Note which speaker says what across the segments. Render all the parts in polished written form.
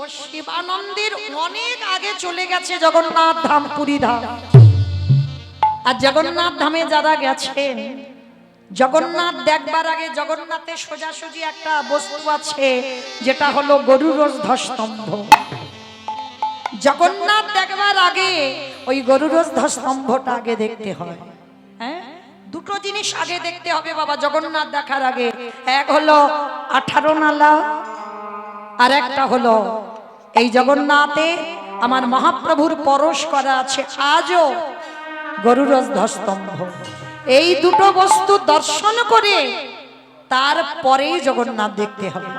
Speaker 1: ও শিবানন্দের অনেক আগে চলে গেছে জগন্নাথ ধাম, পুরী ধাম। আর জগন্নাথ ধামে যারা গেছেন, জগন্নাথ দেখবার আগে জগন্নাথের সোজাসুজি একটা বস্তু আছে, যেটা হলো গরুড়ধ্বজ স্তম্ভ। জগন্নাথ দেখবার আগে ওই গরুড়ধ্বজ স্তম্ভটা আগে দেখতে হয়। হ্যাঁ, দুটো জিনিস আগে দেখতে হবে বাবা জগন্নাথ দেখার আগে। এক হলো 18 নালা, আর একটা হলো এই জগন্নাথে আমার মহাপ্রভুর পরশ করা আছে আজও গরুড়ধ্বজ স্তম্ভ। এই দুটো বস্তু দর্শন করে তারপরেই জগন্নাথ দেখতে হবে।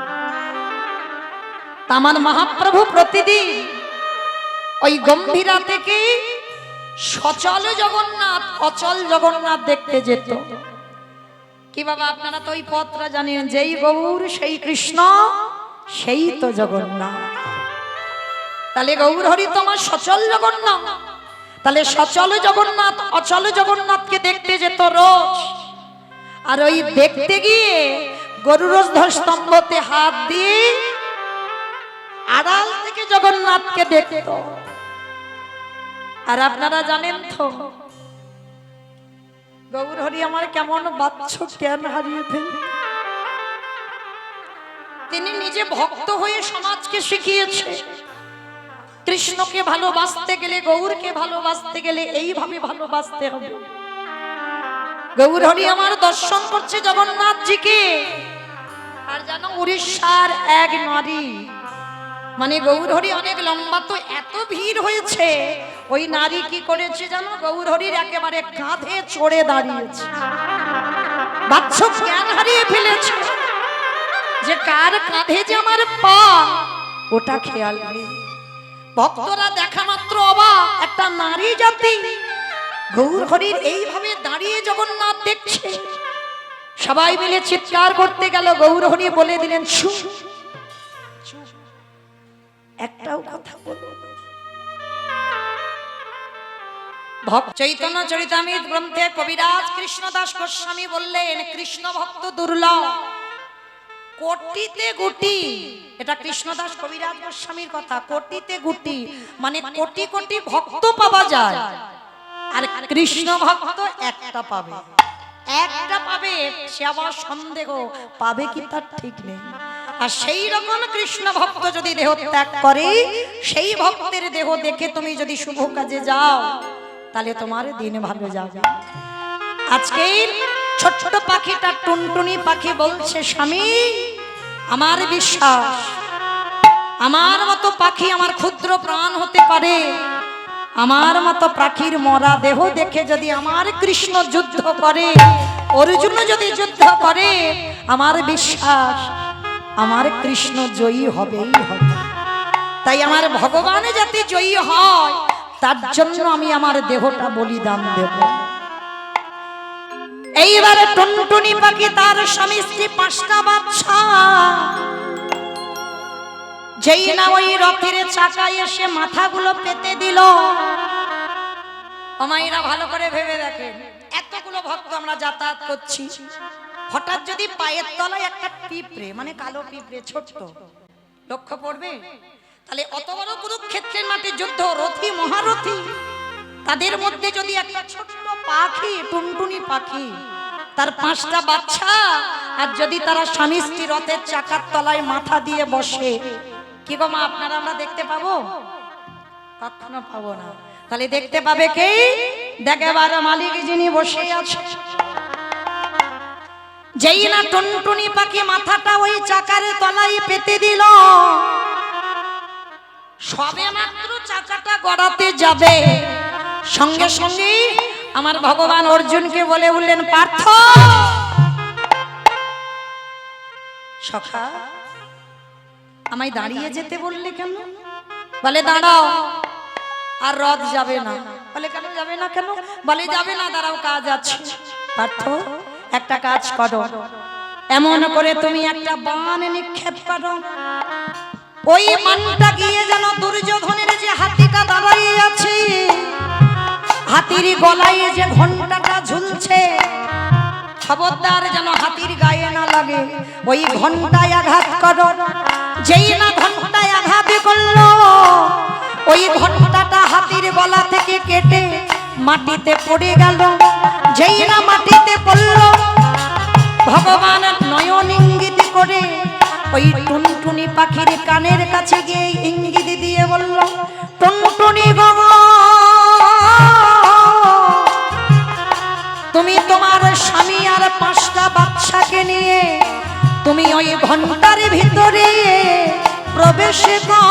Speaker 1: আমার মহাপ্রভু প্রতিদিন ওই গম্ভীরা থেকে সচল জগন্নাথ, অচল জগন্নাথ দেখতে যেত। কি বাবা আপনারা তো ওই পথটা জানেন, যেই গৌর সেই কৃষ্ণ সেই তো জগন্নাথ। তাহলে গৌর হরি তোমার সচল জগন্নাথ, তাহলে সচল জগন্নাথ অচল জগন্নাথকে দেখতে যেত রোজ। আর ওই দেখতে গিয়ে গরুড়ধ্বজ স্তম্ভতে হাত দিয়ে আড়াল থেকে জগন্নাথকে দেখত। আর আপনারা জানেন তো গৌর হরি আমার কেমন বাচ্চ জ্ঞান হারিয়ে ফেলে। তিনি নিজে ভক্ত হয়ে সমাজকে শিখিয়েছে কৃষ্ণকে ভালোবাসতে গেলে, গৌরকে ভালোবাসতে গেলে এইভাবে ভালোবাসতে হবে। গৌর হরি আমার দর্শন করছে জগন্নাথজিকে। আর জানো উড়িষ্যার এক নারী, মানে গৌর হরি অনেক লম্বা, তো এত ভিড় হয়েছে, ওই নারী কি করেছে জানো, গৌর হরির একেবারে কাঁধে চড়ে দাঁড়িয়েছে। বাচ্চ জ্ঞান হারিয়ে ফেলেছে যে কার কাঁধে যে আমার পা, ওটা খেয়াল নেই। ভক্তরা দেখা মাত্র অবাক, একটা নারী জাতি গৌর হরির এইভাবে দাঁড়িয়ে জগন্নাথ দেখছে। সবাই মিলে চিৎকার করতে গেল, গৌর হরি বলে দিলেন চুপ, একটাও কথা বলো। চৈতন্য চরিতামৃত গ্রন্থে কবিরাজ কৃষ্ণদাস গোস্বামী বললেন, কৃষ্ণ ভক্ত দুর্লভ, কোটিতে গুটি। এটা কৃষ্ণদাস কবিরাজ গোস্বামীর কথা, কোটিতে গুটি মানে কোটি কোটি ভক্ত পাওয়া যায়, আর কৃষ্ণ ভক্ত একটা পাবে। একটা পাবে, সে আবার সন্দেহ পাবে কি তার ঠিক নেই। আর সেই রকম কৃষ্ণ ভক্ত যদি দেহ ত্যাগ করে, সেই ভক্তের দেহ দেখে তুমি যদি শুভ কাজে যাও, তাহলে তোমার দিন ভালো যাবে। আজকে ছোট ছোট পাখিটা টুনটুনি পাখি বলছে, স্বামী আমার বিশ্বাস, আমার মতো পাখি আমার ক্ষুদ্র প্রাণ হতে পারে, আমার মতো পাখির মরা দেহ দেখে যদি আমার কৃষ্ণ যুদ্ধ করে, অর্জুন যদি যুদ্ধ করে, আমার বিশ্বাস আমার কৃষ্ণ জয়ী হবেই হবে। তাই আমার ভগবান যাতে জয়ী হয়, তার জন্য আমি আমার দেহটা বলিদান দেব। এইবারে টুনটুনি পাখি তার স্বামী স্ত্রী 5টা বাচ্চা, যেই না ওই রথের চাকায় এসে মাথাগুলো পেতে দিল। আমাইরা ভালো করে ভেবে দেখেন, এতগুলো ভক্ত আমরা যাতায়াত করছি, হঠাৎ যদি পায়ের তলায় একটা পিঁপড়ে, মানে কালো পিঁপড়ে ছোট লক্ষ্য পড়বে, তাহলে অত বড় কুরুক্ষেত্রের মাঠে যুদ্ধ, রথী মহারথী, তাদের মধ্যে যদি একটা ছোট্ট পাখি, টুনটুনি পাখি, তার 5টা বাচ্চা, আর যদি তারা স্বামী স্ত্রী রথের চাকার তলায় মাথা দিয়ে বসে, কি গো মা আপনারা আমরা দেখতে পাবো? কখনো পাবো না। তাহলে দেখতে পাবে কে? দেখবার মালিক যিনি বসে আছে। যেই না টুনটুনি পাখি মাথাটা ওই চাকার তলায় পেতে দিল, সবে মাত্র চাকাটা গড়াতে যাবে, সঙ্গে সঙ্গে আমার ভগবান অর্জুনকে বলে বললেন, পার্থ সখা আমায় দাঁড়িয়ে যেতে বললে কেন? বলে দাঁড়াও, আর রথ যাবে না। বলে কেন যাবে না? কেন? বলে যাবে না, দাঁড়াও কাজ আছে। পার্থ একটা কাজ করো, এমন করে তুমি একটা বাণ নিক্ষেপ করো, ওই বাণটা গিয়ে যেন দুর্যোধনের যে হাতিটা দাঁড়িয়ে আছে, হাতির গলায় যে ঘন্টাটা ঝুলছে, খবরদার যেন হাতির গায়ে না লাগে, ওই ঘন্টায় আঘাত করো। যেই না ঘন্টায় আঘাত করলে কেটে মাটিতে পড়ে গেল। যেই না মাটিতে পড়ল, ভগবান নয়ন ইঙ্গিত করে ওই টুনটুনি পাখির কানের কাছে গিয়ে ইঙ্গিত দিয়ে বলল, টুনটুনি গো, তুমি তোমার স্বামী আর 5টা বাচ্চাকে নিয়ে তুমি ওই ঘন্টার ভিতরে প্রবেশ করো।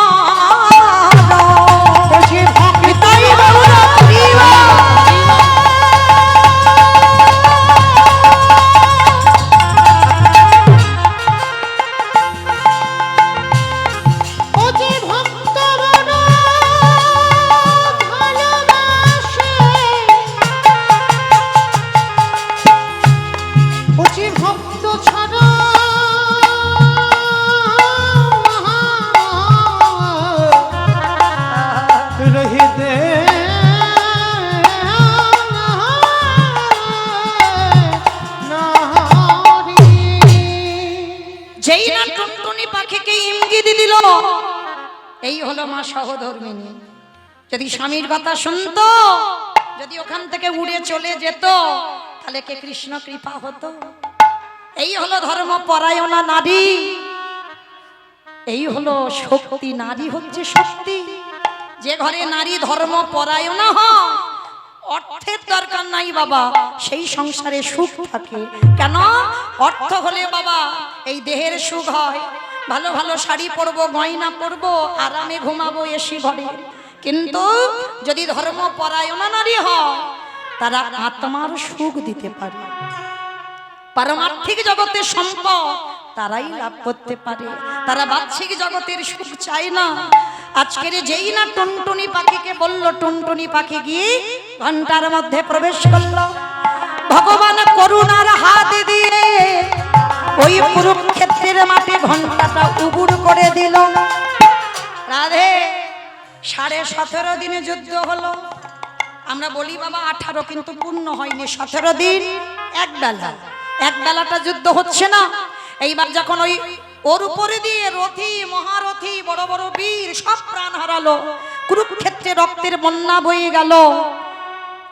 Speaker 1: যেই না টুনটুনি পাখিকে ইঙ্গিত দিল, এই হলো মা সহধর্মিনী। যদি স্বামীর কথা শুনতো, যদি ওখান থেকে উড়ে চলে যেত, তাহলে কে কৃষ্ণ কৃপা হতো। এই হলো ধর্ম পরায়ণা নারী, এই হলো শক্তি। নারী হচ্ছে শক্তি। যে ঘরে নারী ধর্ম পরায়ণা হয়, অর্থের দরকার নাই বাবা, সেই সংসারে সুখ থাকে। কেন? অর্থ হলে বাবা এই দেহের সুখ হয়। ভালো ভালো শাড়ি পরবো, গয়না পরবো, আরামে ঘুমাবো এসি ঘরে। কিন্তু যদি ধর্ম পরায়ণা নারী হয়, তারা আত্মার সুখ দিতে পারে। পারমার্থিক জগতের সম্পদ তারাই লাভ করতে পারে, তারা বাহ্যিক জগতের সুখ চায় না। আজকের যেই না টুনটুনি পাখিকে বলল, টুনটুনি পাখি গিয়ে ঘন্টার মধ্যে প্রবেশ করলো। ভগবান করুণার হাত দিয়ে ওই কুরুক্ষেত্রের মাঠে ঘন্টাটা উবুড় করে দিল। রাধে, 17.5 দিনে যুদ্ধ হলো। আমরা বলি বাবা 18, কিন্তু পূর্ণ হয়নি। 17 দিন এক বেলাটা যুদ্ধ হচ্ছে না। এইবার যখন ওর উপরে দিয়ে রথী, মহারথী, বড় বড় বীর সব প্রাণ হারালো, কুরুক্ষেত্রে রক্তের বন্যা বয়ে গেল।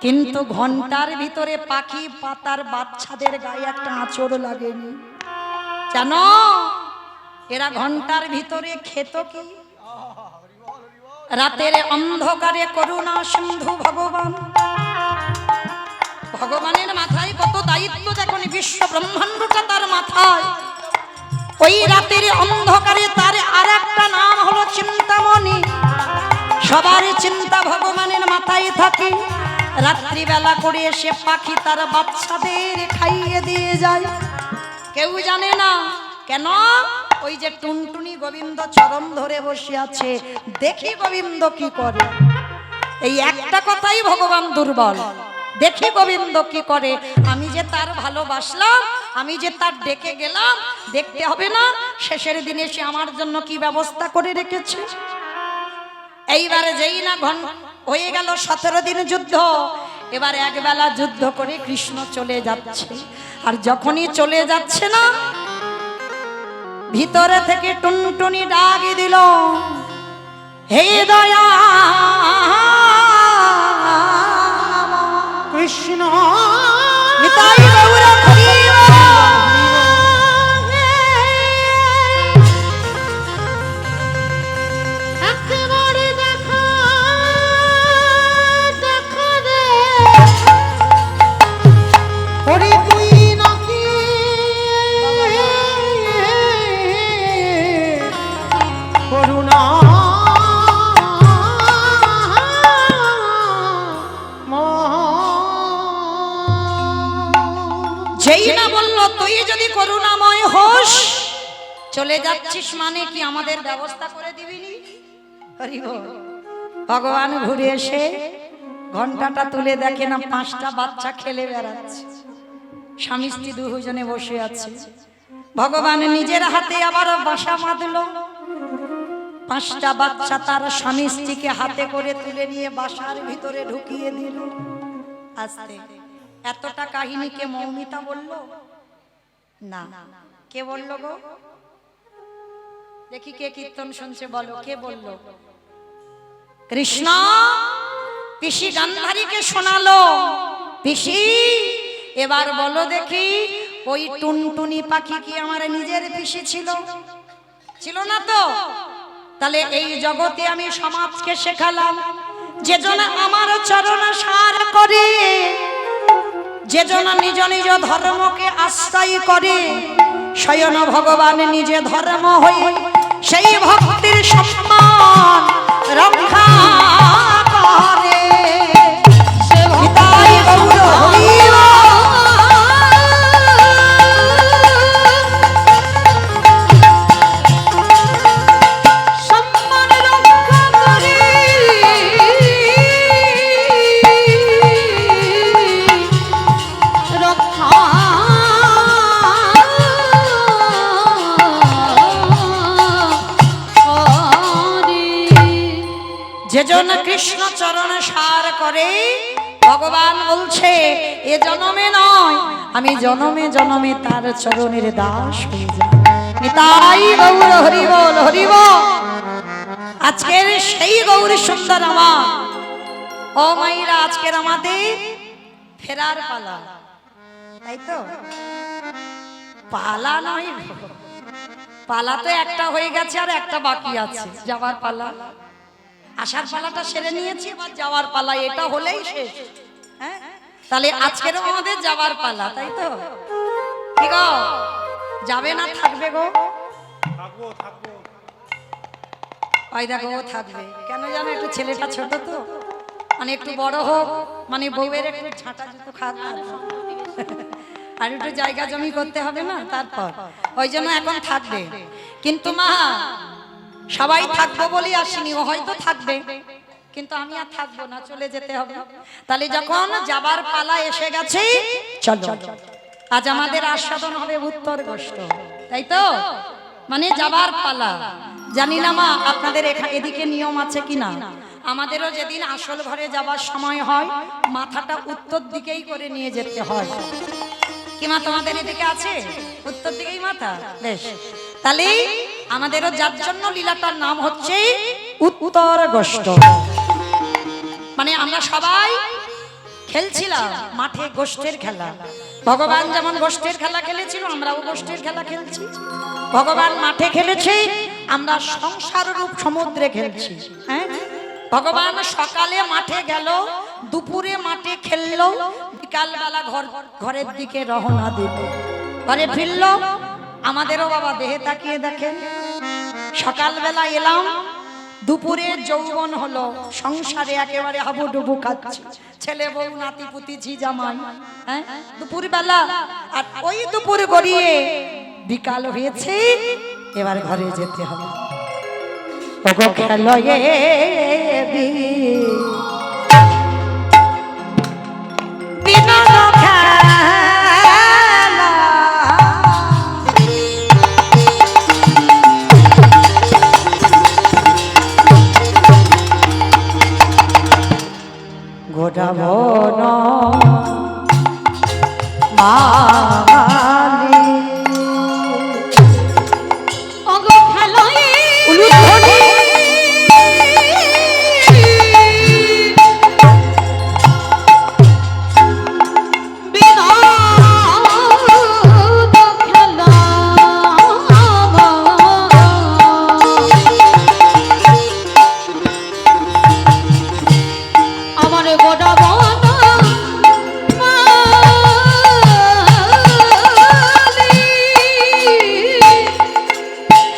Speaker 1: কিন্তু ঘন্টার ভিতরে পাখি পাতার বাচ্চাদের গায়ে একটা আঁচড় লাগেনি। জানো এরা ঘন্টার ভিতরে খেত কি? রাতের অন্ধকারে করুণা সিন্ধু ভগবান, ভগবানের মাথায় কত দায়িত্ব দেখুন, বিশ্ব ব্রহ্মাণ্ডটা তার মাথায়। ওই রাতের অন্ধকারে তার আর একটা নাম হলো চিন্তামণি। সবার চিন্তা ভগবানের মাথায় থাকে। রাত্রিবেলা করে এসে পাখি তার বাচ্চাদের খাইয়ে দিয়ে যায়, কেউ জানে না কেন। ওই যে টুনটুনি গোবিন্দ চরণ ধরে বসে আছে, দেখি গোবিন্দ কি করে। এই একটা কথাই ভগবান দুর্বল, দেখি গোবিন্দ কি করে। আমি যে তার ভালোবাসলাম, আমি যে তার ডেকে গেলাম, দেখতে হবে না শেষের দিনে সে আমার জন্য কি ব্যবস্থা করে রেখেছে। এইবারে যেই না হয়ে গেল 17 দিন যুদ্ধ, এবার একবেলা যুদ্ধ করে কৃষ্ণ চলে যাচ্ছে। আর যখনই চলে যাচ্ছে না, ভিতরে থেকে টুনটুনি ডাক দিল, হে দয়া কৃষ্ণ নিতাই গৌর হরিব। যেই না বলল, তুই যদি করুণাময় হোস, চলে যাচ্ছিস মানে কি আমাদের ব্যবস্থা করে দিবিনি? ভগবান ঘুরে এসে ঘন্টাটা তুলে দেখে না 5টা বাচ্চা খেলে বেড়াচ্ছে, স্বামী স্ত্রী দুজনে বসে আছে। ভগবান নিজের হাতে আবার বাসা বাঁধলো। 5টা বাচ্চা তার স্বামী স্ত্রীকে হাতে করে তুলে নিয়ে বাসার ভিতরে ঢুকিয়ে দিল। আস্তে এতটা কাহিনী কে মৌমিতা বলল না, কে বলল গো? দেখি কে কীর্তন শুনছে বলো, কে বলল? কৃষ্ণ পিসি গান্ধারীকে শোনালো, পিসি এবার বলো দেখি ওই টুনটুনি পাখি কি আমার নিজের পিসি ছিল? ছিল না তো? তাহলে এই জগতে আমি সমাজকে শেখালাম যে জন আমার চরণ সার করে, যে জন নিজ নিজ ধর্মকে আশ্রয় করে, স্বয়ং ভগবান নিজে ধর্ম হয়ে সেই ভক্তির সম্মান রক্ষা করে। নিতাই গৌর হরি যেজন কৃষ্ণ চরণ সার করে, ভগবান বলছে এ জনমে নয়, আমি জনমে জনমে তার চরণের দাস হয়ে যাব। নিতাই গৌর হরি বল, হরি বল। আজকের সেই গৌর সুন্দর আমার ও মাইরা, আজকের আমাদের ফেরার পালা, তাই তো? পালা নয়, পালা তো একটা হয়ে গেছে আর একটা বাকি আছে, যাবার পালা। আসার পালাটা সেরে নিয়েছি, এবার যাওয়ার পালা, এটা হলেই শেষ। হ্যাঁ, তাহলে আজকেরও আমাদের যাওয়ার পালা, তাই তো? ঠিক যাবে না থাকবে গো? ওই দেখো ও থাকবে কেন জানো? একটু ছেলেটা ছোট তো, মানে একটু বড় হোক, মানে বউয়ের একটু ঝাঁটা জুতো খাক আর একটু জায়গা জমি করতে হবে না, তারপর ওই জন্য এখন থাকবে। কিন্তু মা সবাই থাকবো বলি আসিনি, ও হয়তো থাকবে, কিন্তু আমি আর থাকবো না, চলে যেতে হবে। তাহলে যখন যাবার পালা এসে গেছে, চলো আজ আমাদের আস্বাদন হবে উত্তর গোষ্ঠ, তাই তো? মানে যাবার পালা। জানি না মা আপনাদের এদিকে নিয়ম আছে কিনা, আমাদেরও যেদিন আসল ঘরে যাবার সময় হয় মাথাটা উত্তর দিকেই করে নিয়ে যেতে হয়। কি মা তোমাদের এদিকে আছে উত্তর দিকেই মাথা? বেশ, তাহলে আমাদেরও যার জন্য লীলাটার নাম হচ্ছে উত্তর গোষ্ঠ। মানে আমরা সবাই খেলছিলাম মাঠে গোষ্ঠের খেলা। ভগবান যেমন গোষ্ঠের খেলা খেলেছিল, আমরাও গোষ্ঠের খেলা খেলছি। ভগবান মাঠে খেলেছে, আমরা সংসার রূপ সমুদ্রে খেলছি। হ্যাঁ, ভগবান সকালে মাঠে গেল, দুপুরে মাঠে খেললো, বিকালবেলা ঘরের দিকে রওনা দিল, ঘরে ফিরল। আমাদেরও বাবা দেহে তাকিয়ে দেখেন, সকালবেলা এলাম, দুপুরে যৌবন হলো, সংসারে একেবারে হাবুডুবু খাচ্ছি, ছেলে বউ নাতি পুতি ঝি জামাই। হ্যাঁ, দুপুর বেলা, আর ওই দুপুর গড়িয়ে বিকাল হয়েছে, এবার ঘরে যেতে হবে। ওগো খেলো বিনোদ খেলা, গোটাবো না মালি। ওগো খেলো উলুধ্বনি,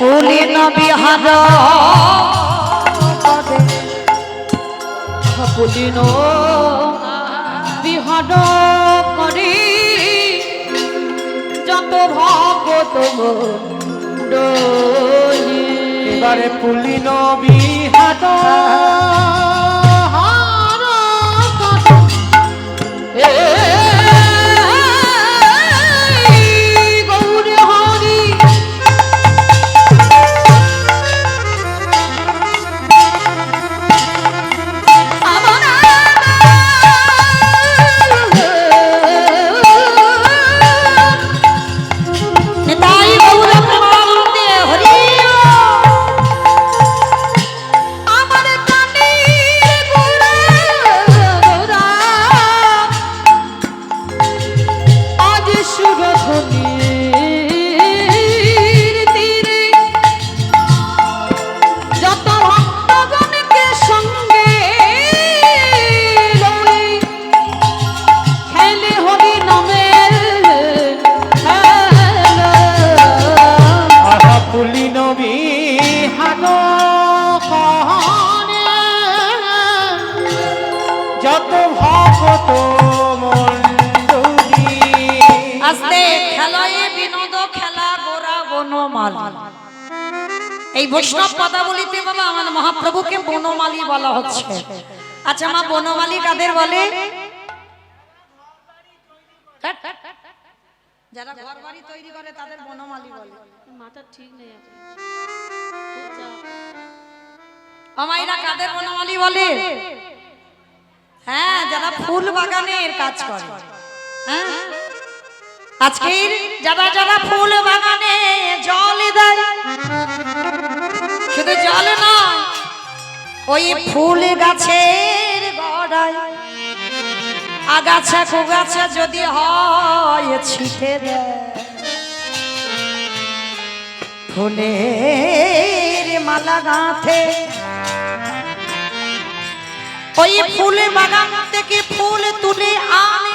Speaker 2: পুলিন বিহার করি যত ভগত
Speaker 3: এবারে পুলিন বিহার
Speaker 2: আমার প্রাণী
Speaker 3: ভগত মণ্ডলী।
Speaker 1: আস্তে খেলায় বিনোদ খেলা গোরা বনমাল। এই বৈষ্ণব পদাবলিতে বাবা আমার মহাপ্রভুকে বনমালী বলা হচ্ছে। আচ্ছা মা, বনমালী কাদের বলে? যারা ঘর বাড়ি তৈরি করে তাদের বনমালী বলে।
Speaker 2: মাথা ঠিক নেই এখন।
Speaker 1: আমাইরা কাদের বনমালী বলে? হ্যাঁ, যারা ফুল বাগানের কাজ করে। হ্যাঁ, আজকের যারা যারা ফুল বাগানে জল দেয়, শুধু জল নয়, ওই ফুল গাছের গোড়ায় আগাছা কুগাছা যদি হয় ছিটে দেয়, ফুলের মালা গাঁথে, ওই ফুলের বাগান থেকে ফুল তুলে আনে,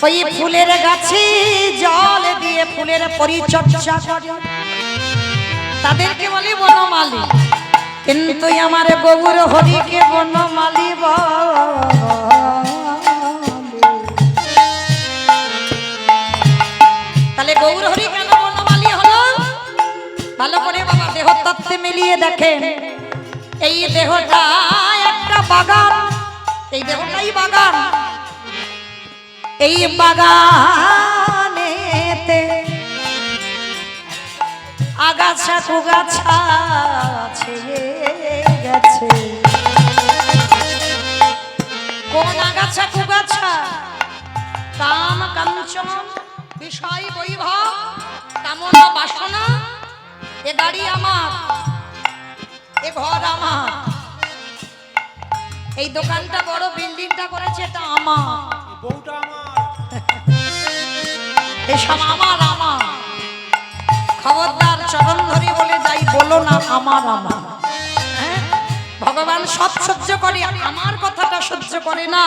Speaker 1: ওই ফুলের গাছে জল দিয়ে ফুলের পরিচর্যা করে, তাদেরকে বলি বনমালী। কিন্তু আমার গৌর হরিকে বনমালী বলে। তাহলে গৌর হরি কেন বনমালী হলো? ভালো করে বাবা দেহতত্ত্বে মিলিয়ে দেখেন। এই দেহটা একটা বাগান, এই দেহটাই বাগান। এই বাগানেতে আগাছা কুগাছা ছেয়ে গেছে। কোন আগাছা কুগাছা? কাম কাঞ্চন বিষয় বৈভব কামনা বাসনা। এ গাড়ি আমার, এ ঘর আমার, এই দোকানটা বড় বিল্ডিংটা করেছে এটা আমার,
Speaker 3: বউটা আমার,
Speaker 1: এসব আমার আমার। খবরদার চরণ ধরি বলে যাই বলো না আমার আমার। হ্যাঁ? ভগবান সব সহ্য করে, আমার কথাটা সহ্য করে না।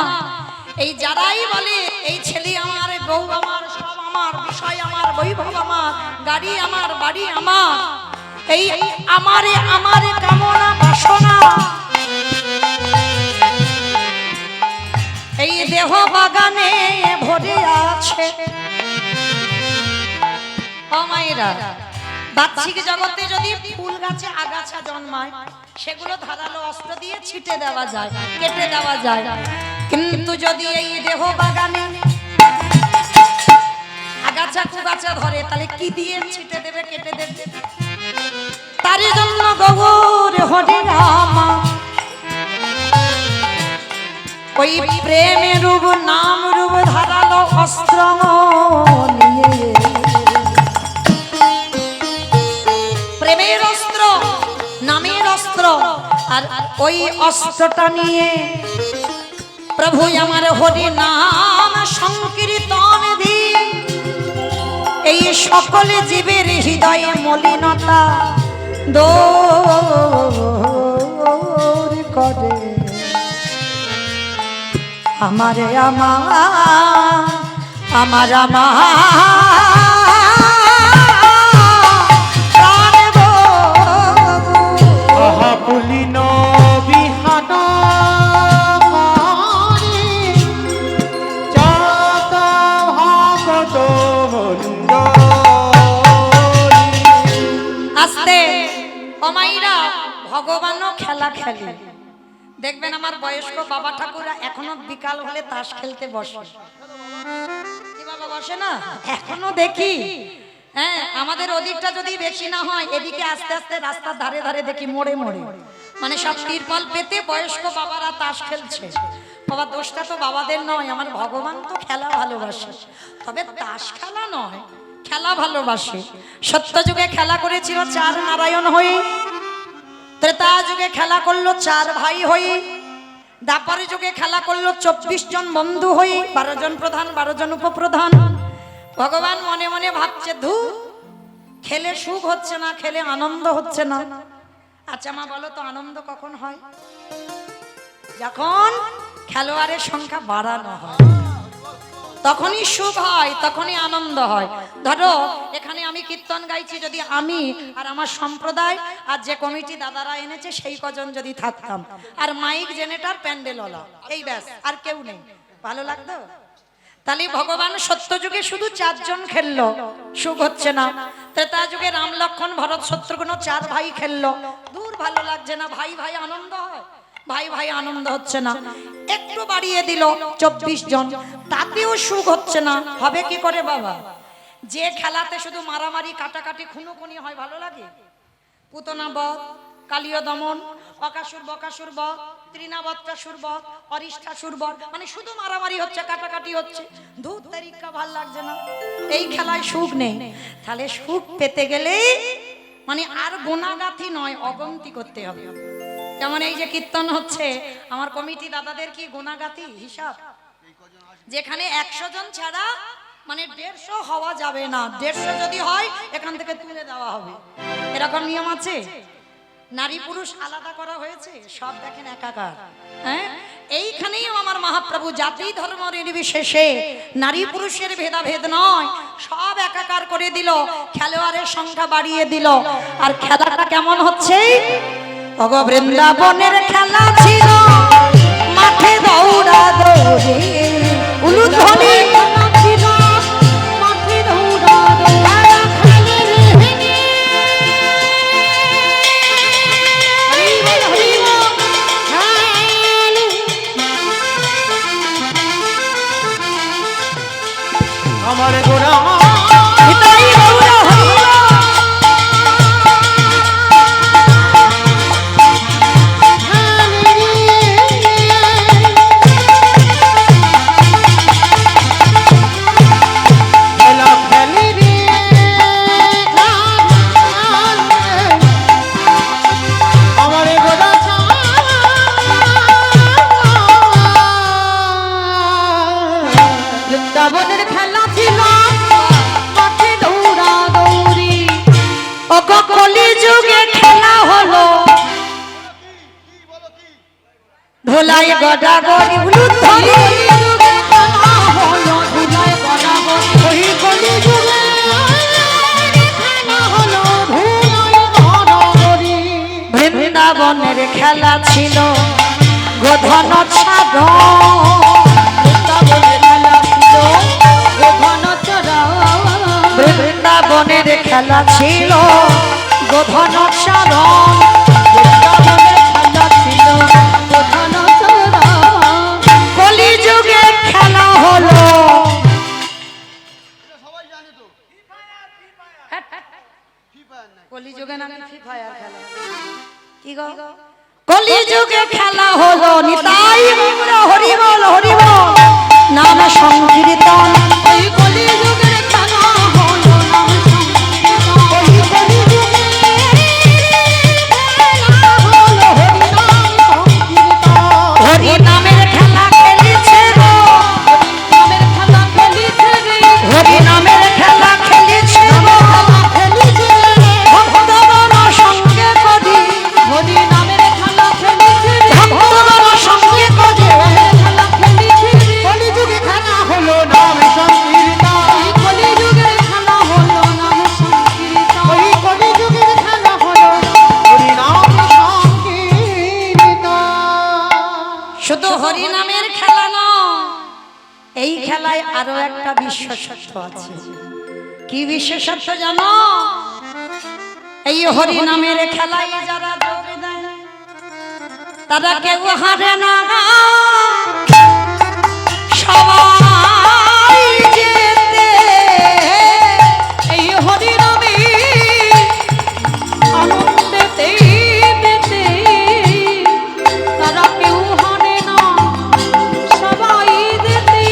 Speaker 1: এই যারাই বলে এই ছেলে আমার, বউ আমার, সব আমার, বিষয় আমার, বৈভব আমার, গাড়ি আমার, বাড়ি আমার, এই আমারে আমারে কামনা বাসনা, এই দেহ বাগানে ভরে আছে। ও মায়েরা, বাহ্যিক জগতে যদি ফুল গাছে আগাছা জন্মায়, সেগুলো ধারালো অস্ত্র দিয়ে ছিটে দেওয়া যায়, কেটে দেওয়া যায়। কিন্তু যদি এই দেহ বাগানে আগাছা কুগাছা ধরে, তাহলে কি দিয়ে ছিটে দেবে, কেটে দেবে? তারই জন্য গৌর হরি রামা ওই প্রেমের রূপ নাম রূপ ধারালো অস্ত্র নিয়ে, প্রেমের অস্ত্র, নামের অস্ত্র, আর ওই অস্ত্রটা নিয়ে প্রভু আমার হরি নাম সংকীর্তন দিয়ে এই সকল জীবের হৃদয়ে মলিনতা দূর করে। আমারে আমার আমার আমার প্রাণ বন্ধু।
Speaker 3: আহা পুলিন বিহাট করে যত ভগত মণ্ডলী।
Speaker 1: আস্তে অমাইরা, ভগবানও খেলা খেলে। দেখবেন আমার বয়স্ক বাবা ঠাকুরা এখনো বিকাল হলে তাস খেলতে বসে। কি বাবা বসে না? এখনো দেখি। হ্যাঁ, আমাদের ওদিকটা যদি বেশি না হয়, এদিকে আস্তে আস্তে রাস্তার ধারে ধারে দেখি মোড়ে মোড়ে, মানে সব তিরপল পেতে বয়স্ক বাবারা তাস খেলছে। বাবা, দোষটা তো বাবাদের নয়, আমার ভগবান তো খেলা ভালোবাসে, তবে তাস খেলা নয়, খেলা ভালোবাসে। সত্য যুগে খেলা করেছিল চার নারায়ণ হয়ে, ত্রেতা যুগে খেলা করলো চার ভাই হয়ে, দ্বাপরে যুগে খেলা করলো 24 জন বন্ধু হয়ে, 12 জন প্রধান 12 জন উপপ্রধান। ভগবান মনে মনে ভাবছে, ধু, খেলে সুখ হচ্ছে না, খেলে আনন্দ হচ্ছে না। আচ্ছা মা বলো তো, আনন্দ কখন হয়? যখন খেলোয়াড়ের সংখ্যা বাড়ানো হয়। তখনই সুখ হয়, তখনই আনন্দ হয়। ধরো এখানে আমি কীর্তন গাইছি, যদি আমি আর আমার সম্প্রদায় আর যে কমিটি দাদারা এনেছে সেই কজন যদি থাকতাম, আর মাইক জেনেটার প্যান্ডেলওয়ালা, এই ব্যাস, আর কেউ নেই, ভালো লাগতো? তাহলে ভগবান সত্যযুগে শুধু 4 জন খেললো, সুখ হচ্ছে না। ত্রেতা যুগে রাম লক্ষ্মণ ভরত শত্রুঘ্ন 4 ভাই খেললো, দূর ভালো লাগছে না, ভাই ভাই আনন্দ হয়, ভাই ভাই আনন্দ হচ্ছে না। একটু বাড়িয়ে দিল 24 জন, তাতেও সুখ হচ্ছে না, হবে কি করে বাবা? যে খেলাতে শুধু মারামারি কাটাকাটি খুনোখুনি হয়, ভালো লাগে? পুতনা বধ, কালীয় দমন, অকাসুর বকাসুর বধ, তৃণাবত্রাসুর বধ, অরিষ্ঠাসুর বধ, মানে শুধু মারামারি হচ্ছে, কাটাকাটি হচ্ছে, ধূত তারিকা ভাল লাগছে না, এই খেলায় সুখ নেই। তাহলে সুখ পেতে গেলে মানে আর গোনাগাথি নয়, অগন্তি করতে হবে। যেমন এই যে কীর্তন হচ্ছে, আমার কমিটি দাদাদের কি গোনাগাথি হিসাব? যেখানে 100 জন ছাড়া মানে 150 হওয়া যাবে না, 150 যদি হয় এখান থেকে তুলে দেওয়া হবে, এরকম নিয়ম আছে। নারী পুরুষ আলাদা করা হয়েছে, সব দেখেন একাকার। হ্যাঁ, এইখানেই আমার মহাপ্রভু জাতি ধর্ম নির্বিশেষে নারী পুরুষের ভেদাভেদ নয়, সব একাকার করে দিল, খেলোয়াড়ের সংখ্যা বাড়িয়ে দিল। আর খেলাটা কেমন হচ্ছে? ওগো বৃন্দাবনের খেলা ছিল, মাঠে দৌড়া দৌড়ে, উলুধ্বনি
Speaker 2: ছিল মাঠে দৌড়া দৌড়া খেলে রে হেনে। হরি বল হরি বল খেলে।
Speaker 3: আমার গোরা মা
Speaker 1: নিতাই গৌর হরি বল।
Speaker 3: খেলা খেলি রে আমার গোরা
Speaker 2: বৃন্দাবনের খেলা ছিল মাঠে দৌড়া দৌড়ি।
Speaker 1: ওগো কলি যুগে খেলা হলো, ধোলাই গডা গড়ি উলুধ্বনি।
Speaker 2: যুগে খেলা হলো ধুলায় বরাবর, ওই কলি যুগে খেলা হলো ধুলায় বরাবরি।
Speaker 1: বৃন্দাবনের খেলা ছিল গোধন ছাড়,
Speaker 2: বৃন্দাবনের খেলা ছিল গোধন
Speaker 1: বৃন্দাবনের খেলা ছিল গোধন
Speaker 2: চরণ।
Speaker 1: সারণ।
Speaker 2: বৃন্দাবনের খেলা ছিল গোধন চরণ।
Speaker 1: কলি যুগে খেলা হলো, কলি যুগে নাকি ফ্রি ফায়ার খেলা, কি গো? কলি যুগে খেলা হলো, নিতাই গৌর হরি বল হরি বল, নাম সংকীর্তন।
Speaker 2: ওই কলি যুগের খেলা হলো নাম সংকীর্তন। ওই কলি যুগের খেলা হলো হরি নাম সংকীর্তন।
Speaker 1: হরি নামের খেলা খেলিছে গো,
Speaker 2: নামের খেলা খেলিছে রে,
Speaker 1: হরি নামের খেলা খেলিছে গো,
Speaker 2: খেলিছে রে।
Speaker 1: ভক্তগণ সঙ্গে করি,
Speaker 2: হরি নামের খেলা খেলিছে রে,
Speaker 1: ভক্তগণ সঙ্গে করি।
Speaker 2: খেলা খেলিছে রে।
Speaker 3: কলি যুগে খেলা হলো নাম সংকীর্তন।
Speaker 2: এই কলি যুগের খেলা হলো নাম সংকীর্তন।
Speaker 3: ওই কলি যুগের খেলা হলো হরি নাম সংকীর্তন।
Speaker 1: শুধু হরি নামের খেলা নয়, এই খেলায় আরো একটা বিশেষত্ব আছে। কি বিশেষত্ব জানো? এই হরি নামের খেলায় যারা যোগ দেয় তারা কেউ হারে না, সবাই যেতে।
Speaker 2: এই হরি নামে আনন্দেতে মেতে, তারা কেউ হারে না সবাই যেতে।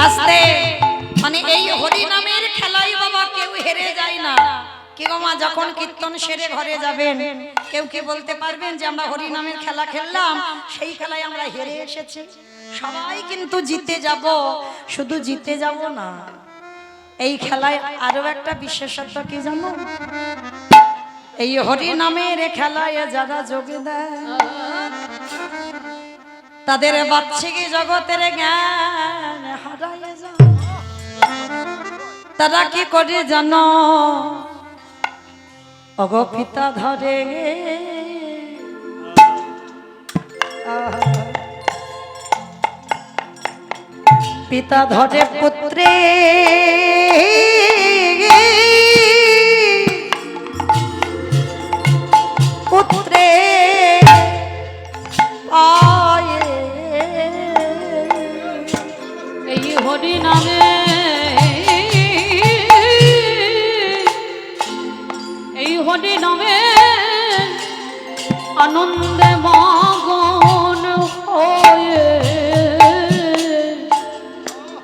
Speaker 1: আস্তে, মানে এই হরি নামের খেলাই বাবা কেউ হেরে যায় না। কি গো মা, যখন কীর্তন সেরে ঘরে যাবেন, কেউ কি বলতে পারবেন যে আমরা হরি নামের খেলা খেললাম, সেই খেলায় আমরা হেরে এসেছি? সবাই কিন্তু জিতে যাব। শুধু জিতে যাব না, এই খেলায় আরো একটা বিশেষত্ব কি জানো? এই হরি নামের খেলায় যারা যোগ দেয় তাদের বাচ্চিক জগতের জ্ঞান হারায় যায়। তারা কি করে জানো অগো পিতা ধরে পিতা ধরে পুত্রে পুত্রে পায়ে
Speaker 2: এই হরি নামে এই হরি নামে আনন্দে মগন হয়ে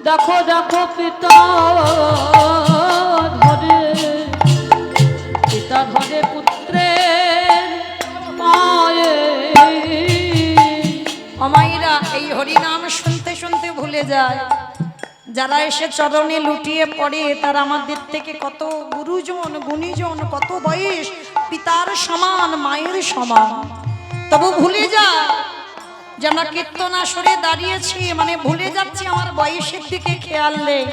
Speaker 2: দেখো দেখো পিতা ধরে পুত্রের পায়ে।
Speaker 1: অমাইরা এই হরিনাম শুনতে শুনতে ভুলে যায় যারা এসে চরণে লুটিয়ে পড়ে তারা আমাদের থেকে কত গুরুজন গুণীজন কত বয়স পিতার সমান মায়ের সমান, তবু ভুলে যায় যে আমরা কীর্তনাসরে দাঁড়িয়েছি মানে ভুলে যাচ্ছি আমার বয়সের দিকে খেয়াল নেই,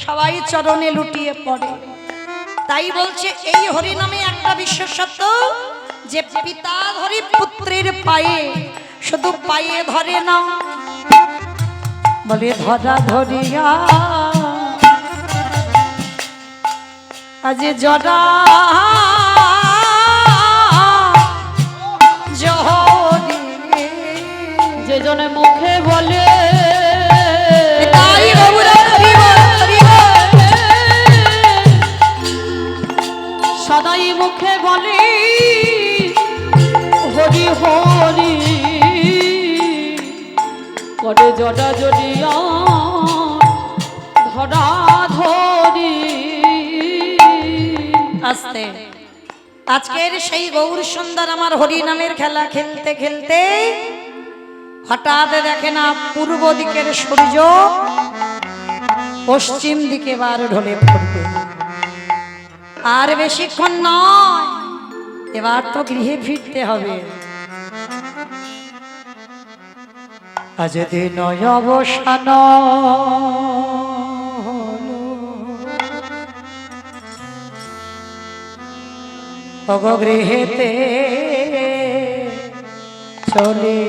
Speaker 1: সবাই চরণে লুটিয়ে পড়ে। তাই বলছে এই হরিনামে একটা বিশেষত্ব যে পিতা ধরে পুত্রের পায়ে, শুধু পায়ে ধরে না বলে ধরা ধরিয়া আজ জরা
Speaker 2: যে জনে মুখে বলে সদাই মুখে বলে হরি হরি করে জটা জড়িয়া ধরা ধরি।
Speaker 1: আস্তে আজকের সেই গৌর সুন্দর আমার হরি নামের খেলা খেলতে খেলতে হঠাৎ দেখে না পূর্ব দিকের সূর্য পশ্চিম দিকে বার ঢলে পড়বে, আর বেশিক্ষণ নয় এবার তো গৃহে ফিরতে হবে। আজ দিন অবসান গৃহেতে চলে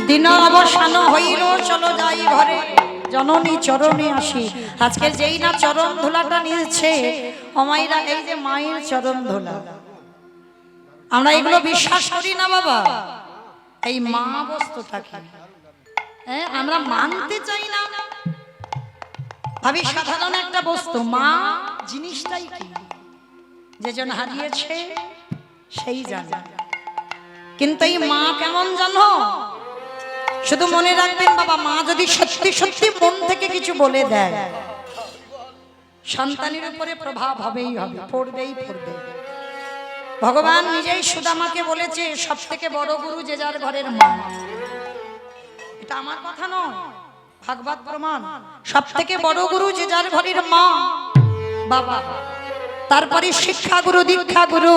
Speaker 1: দিন অবসান হইল চলো যাই ঘরে জননী চরণে আসি। আজকের যেই না চরণ ধুলাটা নিয়েছে অমাইরা এই যে মায়ের চরণ ধুলা, আমরা এগুলো বিশ্বাস করি না বাবা, এই মা বস্তুটাকে আমরা মানতে চাই না। ভাবি সাধারণ একটা বস্তু, মা জিনিসটাই কি, যেজন হারিয়েছে সেই জানে। কিন্তু এই মা কেমন জানো, শুধু মনে রাখবেন বাবা, মা যদি সত্যি সত্যি মন থেকে কিছু বলে দেয়, সন্তানের উপরে প্রভাব হবেই হবে, পড়বেই পড়বে। ভগবান নিজেই সুদামাকে বলেছে, সব থেকে বড় গুরু যে যার ঘরের মা। এটা আমার কথা নয়, ভাগবত প্রমাণ। সব থেকে বড় গুরু যে যার ঘরের মা বাবা, তারপরে শিক্ষা গুরু, দীক্ষা গুরু,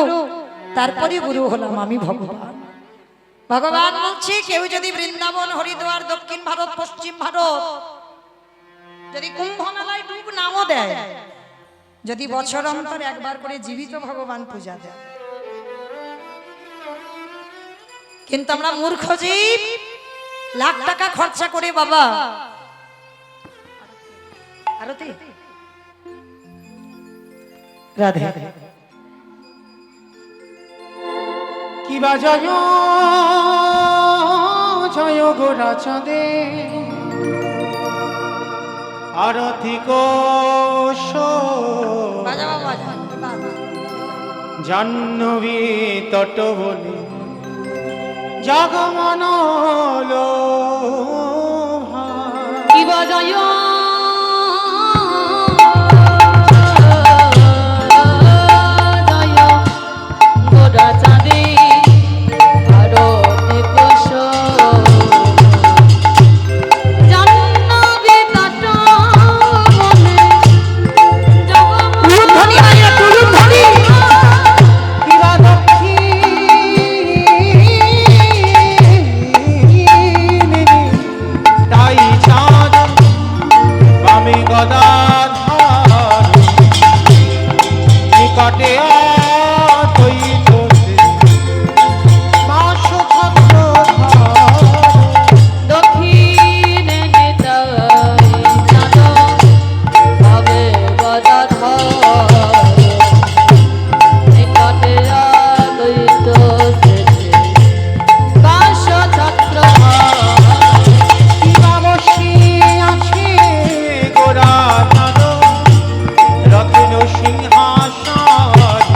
Speaker 1: তারপরে গুরু হলাম আমি ভগবান। ভগবান বলছে, কেউ যদি বৃন্দাবন, হরিদ্বার, দক্ষিণ ভারত, পশ্চিম ভারত যদি কুম্ভ মেলায় ডুব নামও দেয়, যদি বছর অন্তর একবার করে জীবিত ভগবান পূজা দেয়, কিন্তু আমরা মূর্খ জীব, লাখ টাকা খরচা করে বাবা আরতি রাধে
Speaker 3: কিবা জয় জয় গোরা চাঁদে আরতি কোশ
Speaker 1: বাজা বাবা বাজা।
Speaker 3: জাহ্নবী তটবনে জগমন লোভা।
Speaker 2: কিবা জয় জয় গোরা চাঁদে আরতি কোশ জাহ্নবী তটবনে
Speaker 1: ধ্বনি হয় না, তুলুন ধ্বনি।
Speaker 3: কিবা দক্ষিণে তাই চাঁদ বামে গদাধার নিকটে অদ্বৈততে বাস ছত্রধার।
Speaker 2: দক্ষিণে নিতাই চাঁদ ভাবে গদাধর নিকটে অদ্বৈত সেজে বাস ছত্রধার।
Speaker 3: কিবা বসে আছে গোরা চাঁদ রত্ন সিংহাসন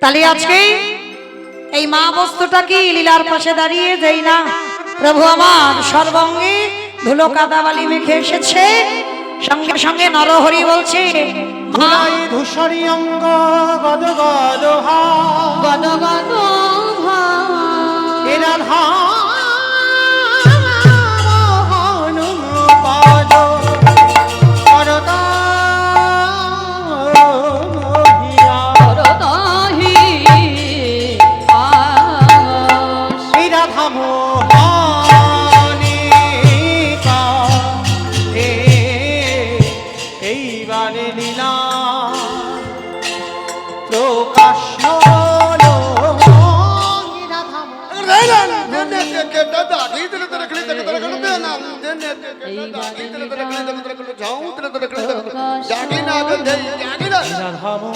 Speaker 1: তাহলে আজকে এই মা বস্তুটা কি লীলার পাশে দাঁড়িয়ে যাই না প্রভু আমার সর্বঙ্গে ধুলো কাদাবালি মেখে এসেছে, সঙ্গে সঙ্গে নরহরি বলছে মা
Speaker 3: ধুলাই ধূসরি অঙ্গ গদ গদ
Speaker 2: গদ গদ
Speaker 3: এরা ধান পাদ করতা
Speaker 2: করতাহি আস
Speaker 3: এরা ধামো হানিকা এইবারে লীলা প্রকাশ হলো এরা ধামো এরা ধামো এরা ধামো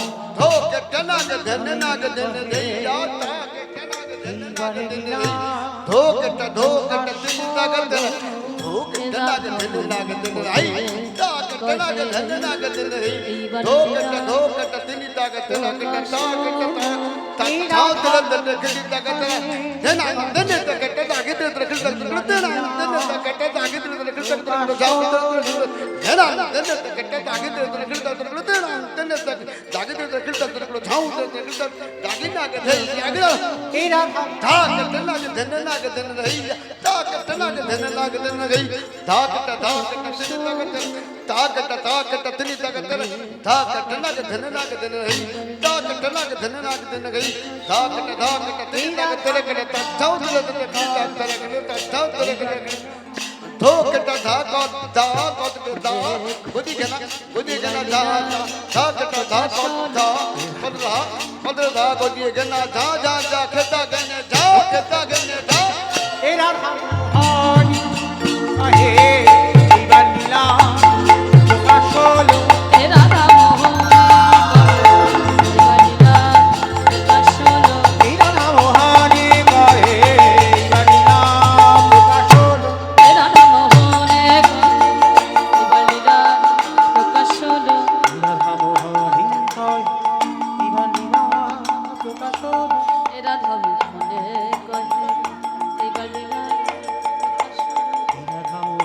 Speaker 3: এরা ধামো আহে এইবার লীলা প্রকাশ হলো
Speaker 2: এরা
Speaker 3: এরা ধামো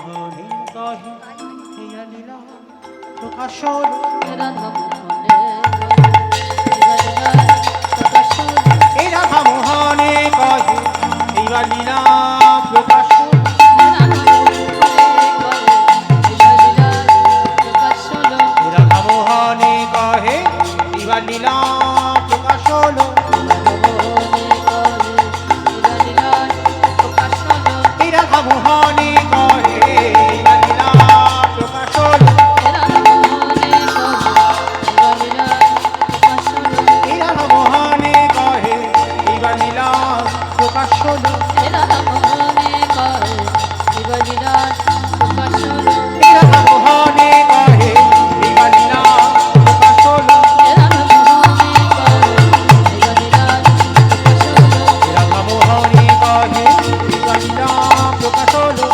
Speaker 3: হানি কহে এইবার লীলা প্রকাশ হলো এরা ধামো হানি কহে এইবার লীলা প্রকাশ হলো এরা ধামো হানি কহে এইবার লীলা প্রকাশ হলো এরা ধামো হানি কহে এইবার লীলা প্রকাশ হলো এরা ধামো হানি কহে এইবার লীলা প্রকাশ হলো এরা ধামো হানি কহে এইবার লীলা প্রকাশ হলো এরা ধামো হানি কহে এইবার লীলা প্রকাশ হলো এরা ধামো হানি কহে এইবার লীলা প্রকাশ হলো এরা ধামো হানি কহে এইবার লীলা প্রকাশ হলো এরা ধামো হানি কহে এইবার লীলা প্রকাশ হলো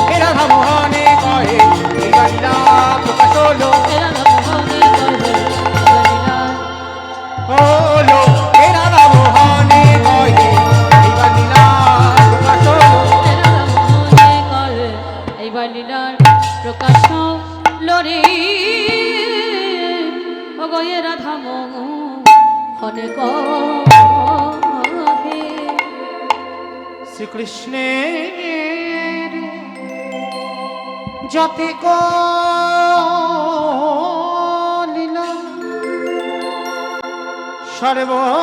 Speaker 3: এরা ধামো হানি কহে এইবার লীলা প্রকাশ হলো হলো এরা ধামো হানি কহে এইবার লীলা প্রকাশ হলো
Speaker 2: প্রকাশ লরে অগয়ে রাধাম অনেক
Speaker 3: শ্রীকৃষ্ণের যতে লীলা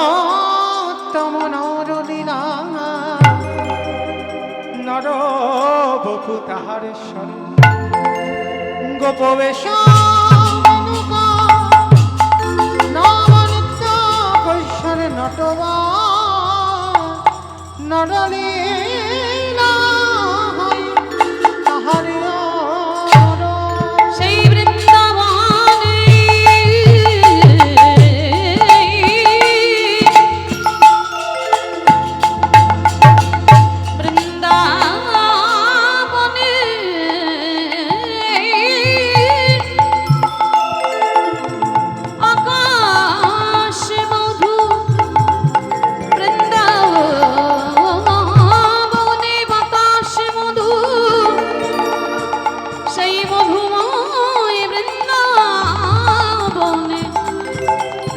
Speaker 3: সর্বোত্তম নরলীলা নরবপু তাহার গোপবেশ নবনিত্য কৈশোর নটবা নরলীলা তাহার
Speaker 2: সেই বৃন্দাবনে বৃন্দাবনে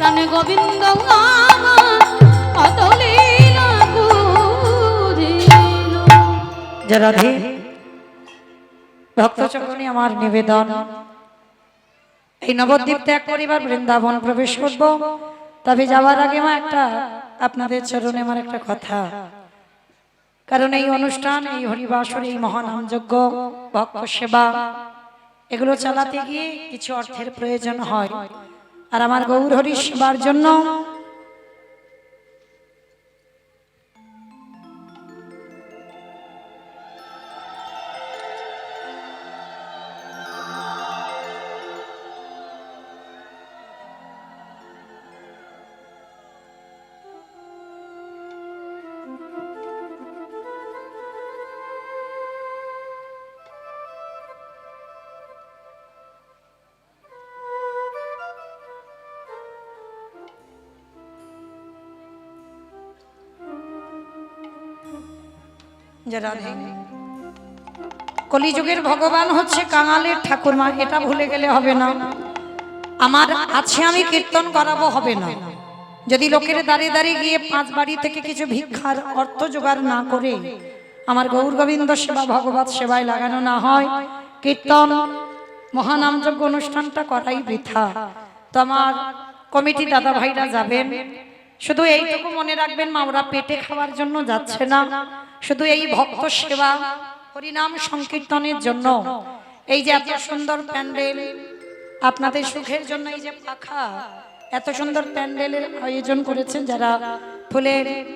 Speaker 2: প্রাণ গোবিন্দ আমার কত লীলা বুঝিল।
Speaker 1: জয় রাধে। ভক্ত চরণে আমার নিবেদন, এই নবদ্বীপ ত্যাগ করিবার বৃন্দাবন প্রবেশ করব, তবে যাওয়ার আগে মা একটা আপনাদের চরণে আমার একটা কথা, কারণ এই অনুষ্ঠান, এই হরিবাসর, এই মহানাম যজ্ঞ, ভক্ত সেবা, এগুলো চালাতে গিয়ে কিছু অর্থের প্রয়োজন হয়। আর আমার গৌর হরি সেবার জন্য কলিযুগের ভগবান হচ্ছে কাঙালের ঠাকুরমা, এটা ভুলে গেলে হবে না। আমার আছে আমি কীর্তন করাবো, হবে না। যদি লোকের দাঁড়িয়ে দাঁড়িয়ে গিয়ে 5 বাড়ি থেকে কিছু ভিক্ষার অর্থ জোগাড় না করে আমার গৌর গোবিন্দ সেবা, ভগবত সেবায় লাগানো না হয়, কীর্তন মহানাম যজ্ঞ অনুষ্ঠানটা করাই বৃথা। তো আমার কমিটি দাদা ভাইরা যাবেন, শুধু এইটুকু মনে রাখবেন মা, ওরা পেটে খাওয়ার জন্য যাচ্ছে না, শুধু এই ভক্ত সেবা হরিনাম সংকীর্তনের জন্য। এই যে এত সুন্দর প্যান্ডেল, আপনাদের সুখের জন্য এই যে পাখা, এত সুন্দর প্যান্ডেলের আয়োজন করেছেন যারা,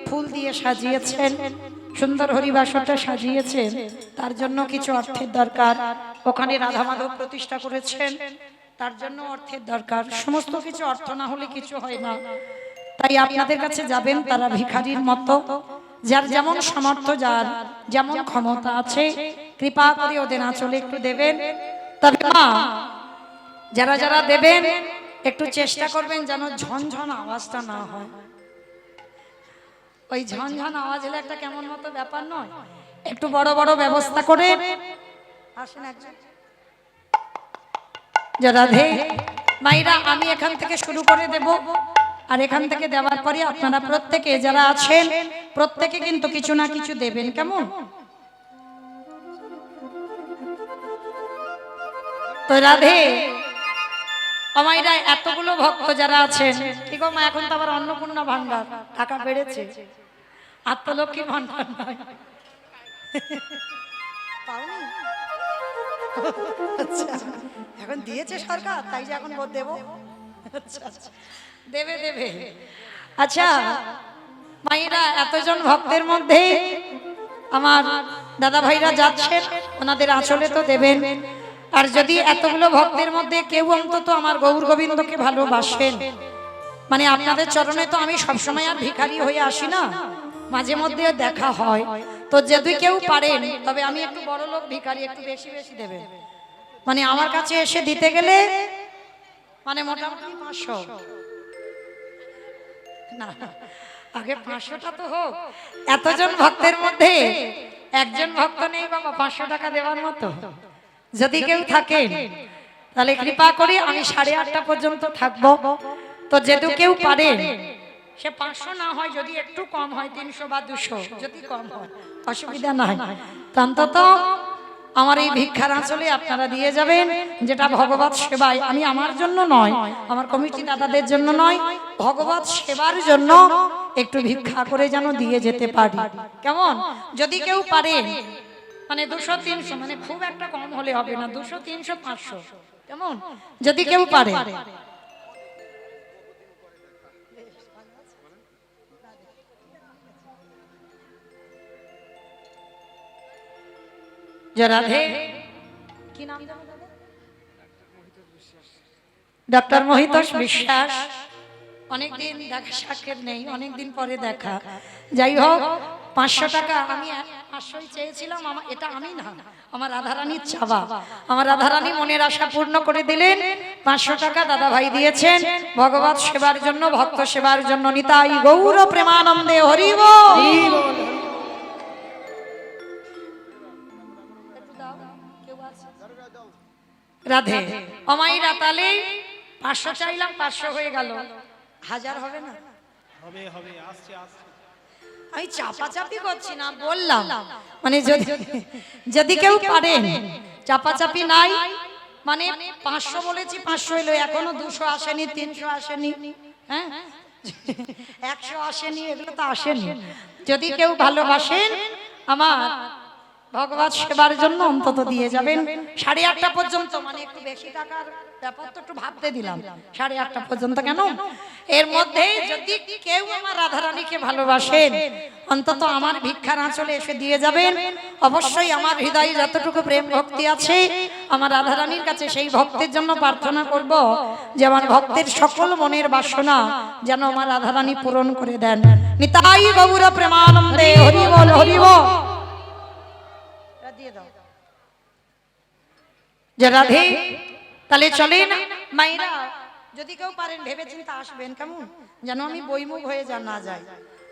Speaker 1: ফুল দিয়ে সাজিয়েছেন, সুন্দর হরিবাসরটা সাজিয়েছেন, তার জন্য কিছু অর্থের দরকার। ওখানে রাধা মাধব প্রতিষ্ঠা করেছেন, তার জন্য অর্থের দরকার। সমস্ত কিছু অর্থ না হলে কিছু হয় না। তাই আপনাদের কাছে যাবেন তারা ভিখারির মতো, যার যেমন সামর্থ্য, যার যেমন ক্ষমতা আছে, কৃপা করে ওদের আঁচলে একটু দেবেন। তবে মা, যারা যারা দেবেন একটু চেষ্টা করবেন যেন ঝনঝন আওয়াজটা না হয়। ওই ঝনঝন আওয়াজ হলে একটা কেমন মতো ব্যাপার নয়? একটু বড় বড় ব্যবস্থা করে আসেন একজন। রাধে মাইরা, আমি এখান থেকে শুরু করে দেব, আর এখান থেকে দেওয়ার পরে আপনারা প্রত্যেকে যারা আছেন প্রত্যেকে কিন্তু কিছু না কিছু দেবেন, কেমন? তো রাধে আমাইরা, এতগুলো ভক্ত যারা আছেন, কি গো মা, এখন তো আবার অন্নপূর্ণা ভান্ডার টাকা বেড়েছে, আত্মলক্ষ্মী ভান্ডার নয়। পাওনি? আচ্ছা, এখন দিয়েছে সরকার, তাই যে এখন দেব। আচ্ছা, দেবে দেবে। আচ্ছা মায়েরা, এতজন ভক্তের মধ্যে আমার দাদা ভাইরা যাচ্ছেন, ওনাদের আঁচলে তো দেবেন। আর যদি এতগুলো ভক্তের মধ্যে কেউ অন্তত আমার গৌর গোবিন্দকে ভালোবাসেন, মানে আপনাদের চরণে তো আমি সবসময় আর ভিখারি হয়ে আসি না, মাঝে মধ্যে দেখা হয়। তো যদি কেউ পারেন, তবে আমি একটু বড় লোক ভিখারি, একটু বেশি বেশি দেবেন। মানে আমার কাছে এসে দিতে গেলে মানে মোটামুটি 500 না, আগে 500টা তো হোক। এতজন ভক্তের মধ্যে একজন ভক্ত নেই বাবা 500 টাকা দেওয়ার মতো। যদি কেউ থাকেন তাহলে কৃপা করে, আমি 8:30 পর্যন্ত থাকবো। তো যদি কেউ পারে, সে 500 না হয়, যদি একটু কম হয় 300 বা 200, যদি কম হয় অসুবিধা নাই। অন্তত আমার এই ভিক্ষার আঁচলে আপনারা দিয়ে যাবেন, যেটা ভগবত সেবায়, আমি আমার জন্য নয়, আমার কমিটি দাদাদের জন্য নয়, ভগবত সেবার জন্য একটু ভিক্ষা করে যেন দিয়ে যেতে পারি, কেমন? যদি কেউ পারে, মানে 200-300, মানে খুব একটা কম হলে হবে না, 200-300-500, কেমন? যদি কেউ পারে। রাধে, কি নাম? ডক্টর মহিতোষ বিশ্বাস। অনেকদিন দেখা সাক্ষাৎ নেই, অনেকদিন পরে দেখা। যাই হোক, 500 টাকা আমি 500ই চেয়েছিলাম, এটা আমি না, আমার রাধারানীর চাওয়া। আমার রাধারানী মনের আশা পূর্ণ করে দিলেন। 500 টাকা দাদা ভাই দিয়েছেন ভগবত সেবার জন্য, ভক্ত সেবার জন্য। নিতাই গৌর প্রেমানন্দে হরি বল। রাধে অমাইরা, তাহলে 500 চাইলাম, 500 হয়ে গেল। হাজার হবে না?
Speaker 3: হবে হবে, আসছে আসছে।
Speaker 1: আমি চাপাচাপি করছি না, বললাম মানে যদি যদি কেউ পারেন, চাপাচাপি নাই, মানে 500 বলেছি, 500 এলো, এখনো 200 আসেনি, 300 আসেনি, হ্যাঁ 100 আসেনি, এগুলো তো আসেনি। যদি কেউ ভালোবাসেন আমার ভগবত সেবার জন্য অন্তত দিয়ে যাবেন 8:30 পর্যন্ত, মানে একটু বেশি টাকার ব্যাপার তো একটু ভাবতে দিলাম, 8:30 পর্যন্ত। কেন? এর মধ্যে যদি কেউ আমার রাধারানীকে ভালোবাসেন অন্তত আমার ভিক্ষার আঁচলে এসে দিয়ে যাবেন। অবশ্যই আমার হৃদয়ে যতটুকু প্রেম ভক্তি আছে আমার রাধারানীর কাছে সেই ভক্তের জন্য প্রার্থনা করব যে আমার ভক্তের সকল মনের বাসনা যেন আমার রাধারানী পূরণ করে দেন। নিতাই গৌর প্রেমানন্দে হরি বল হরি বল। যে রাধে, তাহলে চলেন মাইরা, যদি কেউ পারেন ভেবে চিন্তা আসবেন, কেমন যেন আমি বইমুখ হয়ে না যাই।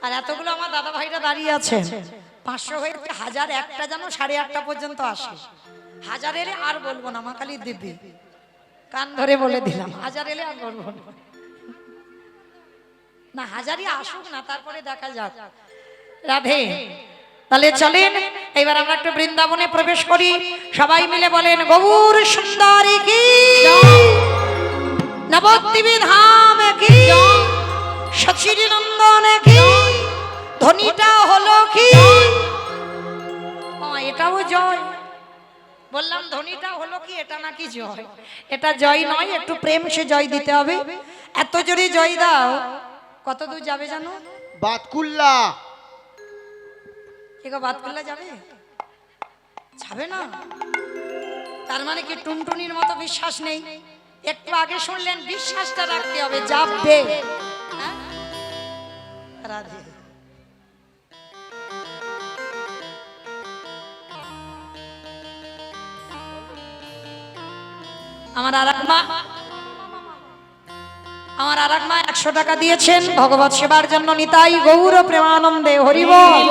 Speaker 1: আর এতগুলো আমার দাদা ভাইরা দাঁড়িয়ে আছেন, 500 হয়ে 1000, একটা যেন 8:30 পর্যন্ত আসে। 1000 এলে আর বলবো না, মা কালী দিব্যি কান ধরে বলে দিলাম, 1000 এলে আর বলবো না, 1000ই আসুক না, তারপরে দেখা যাক। রাধে, তাহলে চলেন এবার আমরা একটু বৃন্দাবনে প্রবেশ করি। সবাই মিলে বলেন গৌর সুন্দরী কি, নবদ্বীপ ধাম কি, সচির নন্দন কি, ধ্বনিটা হলো কি, এটাও জয়। বললাম ধ্বনিটা হলো কি, এটা নাকি জয়? এটা জয় নয়, একটু প্রেম সে জয় দিতে হবে। এত জোরে জয় দাও, কত দূর যাবে জানো?
Speaker 4: বাতকুল্লা।
Speaker 1: কি গো, বাতকুল্লা যাবে? যাবে না? তার মানে কি টুনটুনির মতো বিশ্বাস নেই? একটু আগে শুনলেন, বিশ্বাসটা রাখতে হবে, যাবে। হ্যাঁ? রাধে। আমার আর এক মা 100 টাকা দিয়েছেন ভগবত সেবার জন্য। নিতাই গৌর প্রেমানন্দে হরি বল।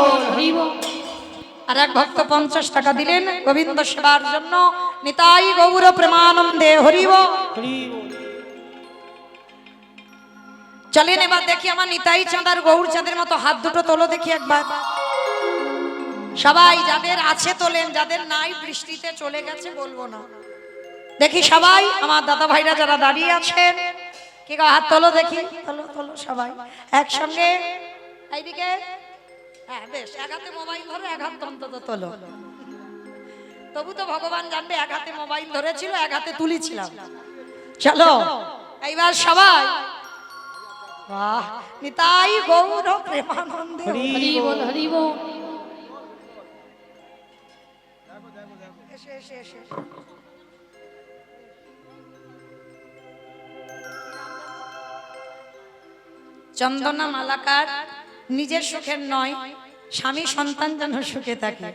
Speaker 1: আর এক ভক্ত 50 টাকা দিলেন গোবিন্দ সেবার জন্য। নিতাই গৌর প্রেমানন্দে হরি বল। চলেন এবার দেখি আমার নিতাই চাঁদার গৌর চাঁদের মতো হাত দুটো তোলো দেখি একবার। সবাই যাদের আছে তোলেন, যাদের নাই বৃষ্টিতে চলে গেছে বলবো না। দেখি সবাই আমার দাদা ভাইরা যারা দাঁড়িয়ে আছেন, কি গো হাত তোলো দেখি, তোলো তোলো সবাই একসঙ্গে এইদিকে। হ্যাঁ বেশ, এক হাতে মোবাইল ধরো, এক হাত অন্তত তোলো। তবু তো ভগবান জানবে এক হাতে মোবাইল ধরেছিল, এক হাতে তুলেছিলাম। চলো এইবার সবাই, বাহ, নিতাই গৌর প্রেমানন্দে হরি বল হরি বল। এসে এসে এসে চন্দনা মালাকার নিজের সুখের নয়, স্বামী সন্তান যেন সুখে থাকে,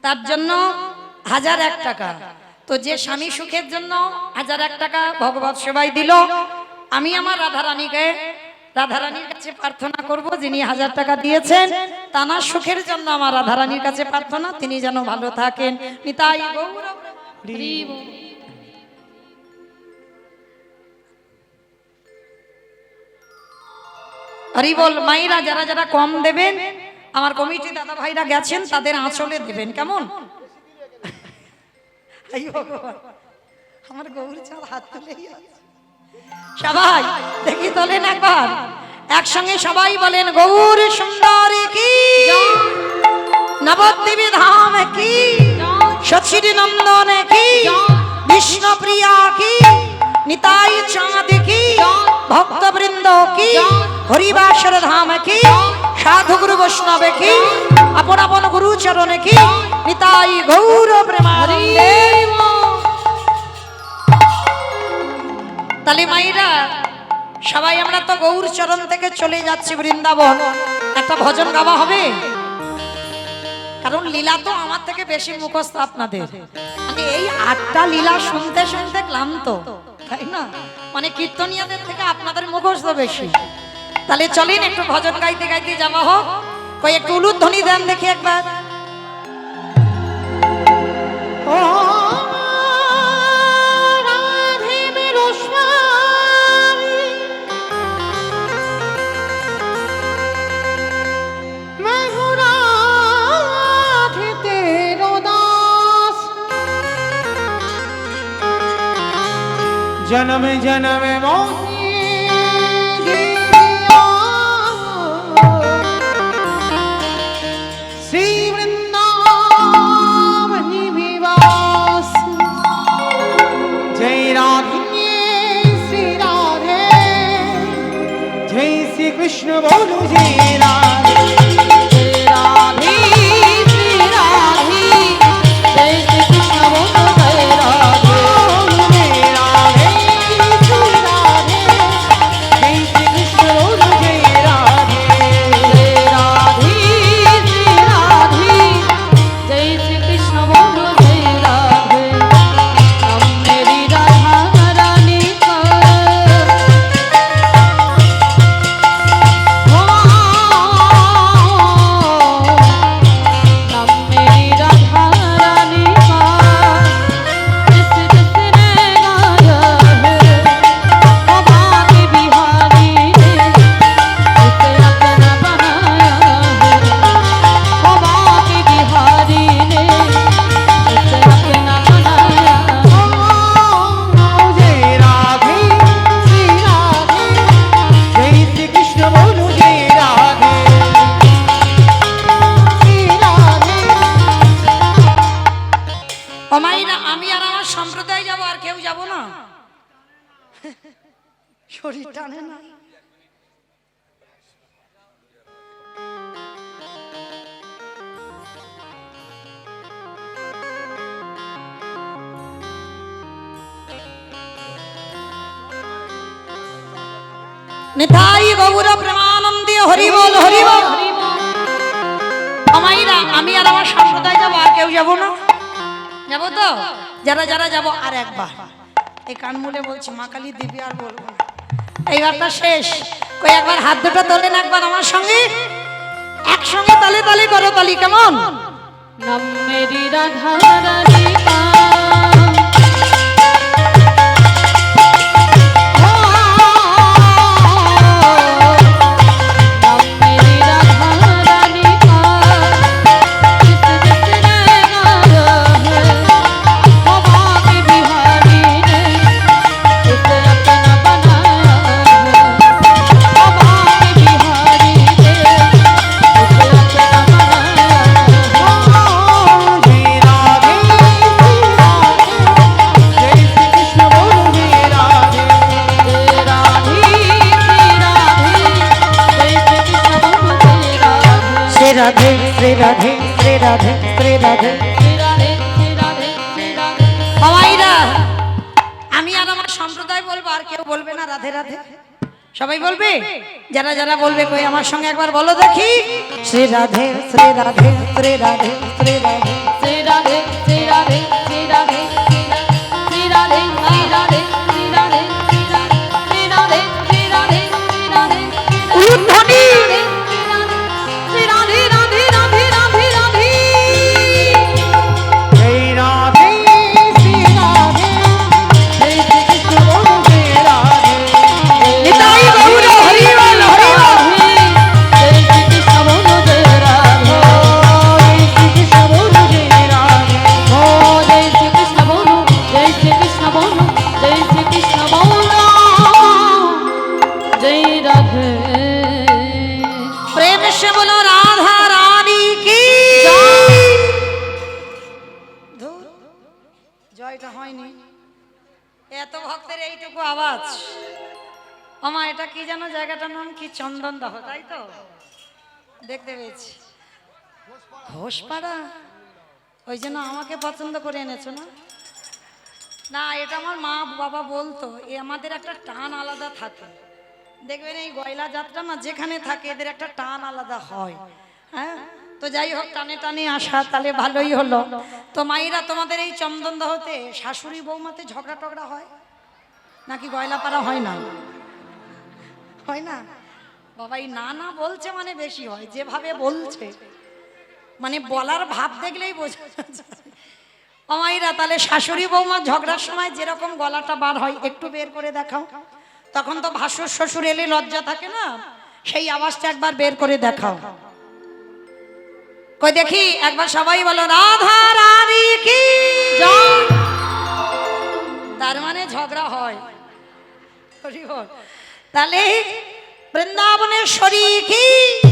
Speaker 1: তার জন্য 1001 টাকা। তো যে স্বামী সুখের জন্য 1001 টাকা ভগবত সেবায় দিল, আমি আমার রাধারানীর কাছে প্রার্থনা করব, যিনি 1000 টাকা দিয়েছেন তানার সুখের জন্য আমার রাধারানীর কাছে প্রার্থনা, তিনি যেন ভালো থাকেন। নিতাই গৌর হরি বল। হরি বল। মাইরা যারা যারা কম দেবেন, আমার কমিটি দাদা ভাইরা গেছেন, তাদের আঁচলে দেবেন, কেমন? আমার গৌর চাঁদ হাত তুলেই আছে। সবাই দেখি তোলেন একবার, একসঙ্গে সবাই বলেন গৌর সুন্দরী কি, নবদ্বীপ ধাম কি, সচির নন্দন কি, বিষ্ণু প্রিয়া কি, নিতাই চাঁদ কি, ভক্তবৃন্দ কি, হরিবাসর ধাম কি, সাধু গুরু বৈষ্ণব কি, আপন আপন গুরু চরণ কি, নিতাই গৌর প্রেমানন্দে। তালি মাইরা সবাই আমরা তো গৌর চরণ থেকে চলে যাচ্ছি বৃন্দাবন, একটা ভজন গাওয়া হবে, কারণ লীলা তো আমার থেকে বেশি মুখস্থ আপনাদের। মানে এই 8টা লীলা শুনতে শুনতে ক্লান্ত, তাই না? মানে কীর্তনিয়াদের থেকে আপনাদের মুখস্থ বেশি। তাহলে চলেন একটু ভজন গাইতে গাইতে যাওয়া হোক। কই একটু উলুধ্বনি দেন দেখি একবার।
Speaker 3: जन्म जन्म मोहि श्री वृंदावनी निवास जय राधे श्री राधे जय श्री कृष्ण बोलो जय राधे
Speaker 2: राधे श्री राधे जय श्री कृष्ण बोलो जय राधे
Speaker 1: শরীর টানে না নিতাই গৌর প্রেমানন্দে হরি বল হরি বল। আমাইরা আমি আর আমার সম্প্রদায় যাবো, আর কেউ যাবো না? যাবো তো? যারা যারা যাবো আর একবার এই কান মুলে বলছি মা কালী দিবি, আর বলবো না। এইবারটা শেষ। কই একবার হাত দুটো তোলেন একবার আমার সঙ্গে, একসঙ্গে তালে তালে করো তালি, কেমন?
Speaker 2: নাম মেরি রাধা রাধিকা
Speaker 1: রাধে শ্রী রাধে শ্রী রাধে শ্রী রাধে। সবাইরা আমি আর আমার সম্প্রদায় বলবো, আর কেউ বলবে না রাধে রাধে? সবাই বলবে? যারা যারা বলবে কই আমার সঙ্গে একবার বলো দেখি, শ্রী রাধে শ্রী রাধে শ্রী রাধে শ্রী রাধে
Speaker 2: শ্রী রাধে শ্রী রাধে শ্রী রাধে শ্রী রাধে শ্রী রাধে শ্রী রাধে শ্রী রাধে শ্রী রাধে শ্রী রাধে
Speaker 1: উলুধ্বনি
Speaker 2: শ্রী রাধে রাধে রাধে রাধে রাধে
Speaker 3: जय राधे श्री राधे जय श्री कृष्ण बोलो जय राधे
Speaker 1: নিতাই গৌর হরি বল হরি বল।
Speaker 2: जय श्री कृष्ण बोलो जय राधे
Speaker 3: जय श्री कृष्ण बोलो जय राधे
Speaker 2: ओ जय श्री कृष्ण बोलो जय श्री कृष्ण बोलो जय श्री कृष्ण बोलो जय राधे
Speaker 1: प्रेम से बोलो राधा रानी की ধুর, জয়টা হয়নি। এত ভক্তের এইটুকু আওয়াজ। আমা এটা কি জানো, জায়গাটার নাম কি? চন্দনদহ, তাই তো? দেখতে পেয়েছি ঘোষপাড়া, ওই জন্য আমাকে পছন্দ করে এনেছো না? না, এটা আমার মা বাবা বলতো, এ আমাদের একটা টান আলাদা থাকে। দেখবেন এই গয়লা যাত্রা না যেখানে থাকে এদের একটা টান আলাদা হয়। হ্যাঁ, তো যাই হোক, টানে টানে আসা তাহলে ভালোই হলো। তো মাইরা তোমাদের এই চন্দনদহতে শাশুড়ি বৌমাতে ঝগড়া টগড়া হয় নাকি? গয়লাপাড়া হয় না? হয় না বাবা, এই না না বলছে মানে বেশি হয়, যেভাবে বলছে মানে বলার ভাব দেখলেই বোঝা যাচ্ছে। অমাইরা তাহলে শাশুড়ি বৌমা ঝগড়ার সময় যেরকম গলাটা বার হয় একটু বের করে দেখাও। তখন তো ভাসুর শ্বশুর এলে লজ্জা থাকে না, সেই আওয়াজটা একবার বের করে দেখাও। কই দেখি একবার সবাই বলো রাধা রানী কি জয়। তার মানে ঝগড়া হয়। হরি বল। তাহলে বৃন্দাবনেশ্বরী কি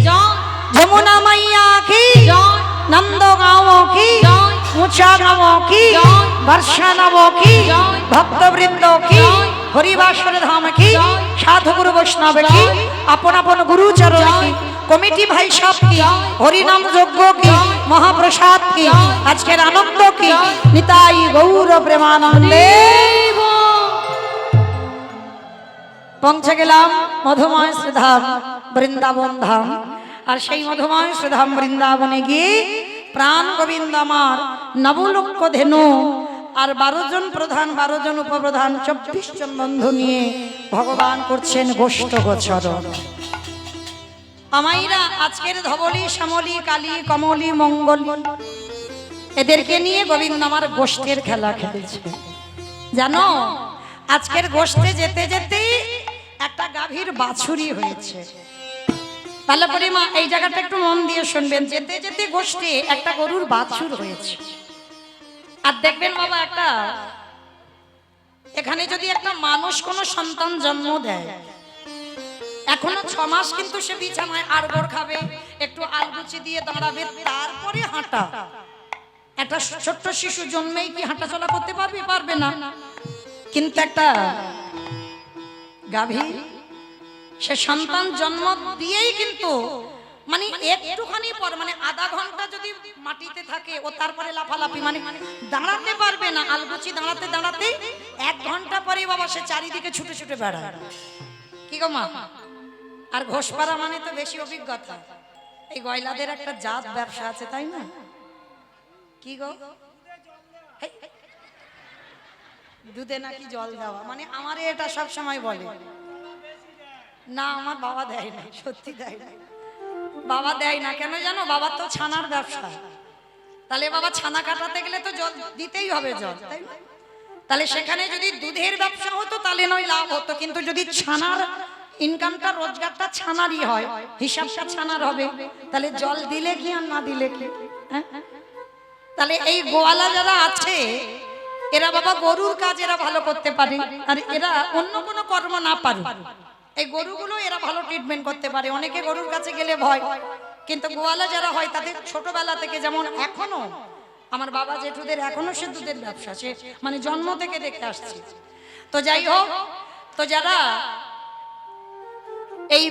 Speaker 2: জয়
Speaker 1: যমুনা মাইয়া কি
Speaker 2: জয়
Speaker 1: নন্দগাঁও কি
Speaker 2: জয়
Speaker 1: মুচাগাঁও কি
Speaker 2: জয়
Speaker 1: বর্ষানব কি
Speaker 2: জয়
Speaker 1: ভক্তবৃন্দ কি
Speaker 2: জয়
Speaker 1: হরিবাসর ধাম কি
Speaker 2: জয়
Speaker 1: সাধু গুরু বৈষ্ণব কি
Speaker 2: জয়
Speaker 1: আপন আপন গুরুচরণ কি কমিটি ভাই সব কি
Speaker 2: জয়
Speaker 1: হরিনাম যজ্ঞ কি
Speaker 2: জয়
Speaker 1: মহাপ্রসাদ কি
Speaker 2: জয়
Speaker 1: আজকের আনন্দ কি
Speaker 2: জয়
Speaker 1: নিতাই গৌর প্রেমানন্দে
Speaker 2: দেব
Speaker 1: পৌঁছে গেলাম মধুময় শ্রীধাম বৃন্দাবন ধাম। আর সেই মধুময় শ্রীধাম বৃন্দাবনে গিয়ে প্রাণ গোবিন্দ আমার নবলক্ষ ধেনু আর 12 জন প্রধান 12 জন উপপ্রধান 24 জন বন্ধু নিয়ে ভগবান করছেন গোষ্ঠ গোচরণ। আমাইরা আজকের ধবলি শ্যামলী কালী কমলী মঙ্গল এদেরকে নিয়ে গোবিন্দ আমার গোষ্ঠের খেলা খেলছে। জানো আজকের গোষ্ঠে যেতে যেতে একটা গাভীর বাছুরি হয়েছে। ভালো করে মা এই জায়গাটা একটু মন দিয়ে শুনবেন। যেতে যেতে গোষ্ঠে একটা গরুর বাছুর হয়েছে। আর দেখবেন বাবা একটা এখানে যদি একটা মানুষ কোনো সন্তান জন্ম দেয় এখনো 6 মাস কিন্তু সে বিছানায় আড়গড় খাবে, একটু আলগুচি দিয়ে দাঁড়াবে, তারপরে হাঁটা। একটা ছোট্ট শিশু জন্মেই কি হাঁটা চলা করতে পারবে? পারবে না। কিন্তু একটা গাভী সে সন্তান জন্ম দিয়েই কিন্তু মানে একটুখানি পর মানে আধা ঘন্টা যদি মাটিতে থাকে ও তারপরে লাফালাফি মানে দাঁড়াতে পারবে না। আলগুচি দাঁড়াতে দাঁড়াতে 1 ঘন্টা পরে বাবা সে চারিদিকে ছুটে ছুটে বেড়ায়। কি গো মা? আর ঘোষপাড়া মানে তো বেশি অভিজ্ঞতা। এই গয়লাদের একটা জাত ব্যবসা আছে তাই না? কি গো? দুধে নাকি জল দেওয়া, মানে আমারে এটা সব সময় বলে। না আমার বাবা দেয় না, সত্যি দেয় না। বাবা দেয় না কেন জানো? বাবার তো ছানার ব্যবসা। তাহলে বাবা ছানা কাটাতে গেলে তো জল দিতেই হবে, জল, তাই না? তাহলে সেখানে যদি দুধের ব্যবসা হতো তাহলে নয় লাভ হতো, কিন্তু যদি ছানার ইনকামটা রোজগারটা ছানারই হয়, হিসাবটা ছানার হবে, তাহলে জল দিলে কি আর না দিলে কি? হ্যাঁ, তাহলে এই গোয়ালা যারা আছে এরা বাবা গরুর কাজ এরা ভালো করতে পারে, আর এরা অন্য কোনো কর্ম না পারে। এই গরুগুলো এরা ভালো ট্রিটমেন্ট করতে পারে। অনেকে গরুর কাছে গেলে ভয়, কিন্তু গোয়ালা যারা হয় তাদের ছোটবেলা থেকে, যেমন এখনো আমার বাবা জেঠুদের এখনো সে দুধের ব্যবসা, সে মানে জন্ম থেকে দেখে আসছে। তো যাই হোক, তো যারা এই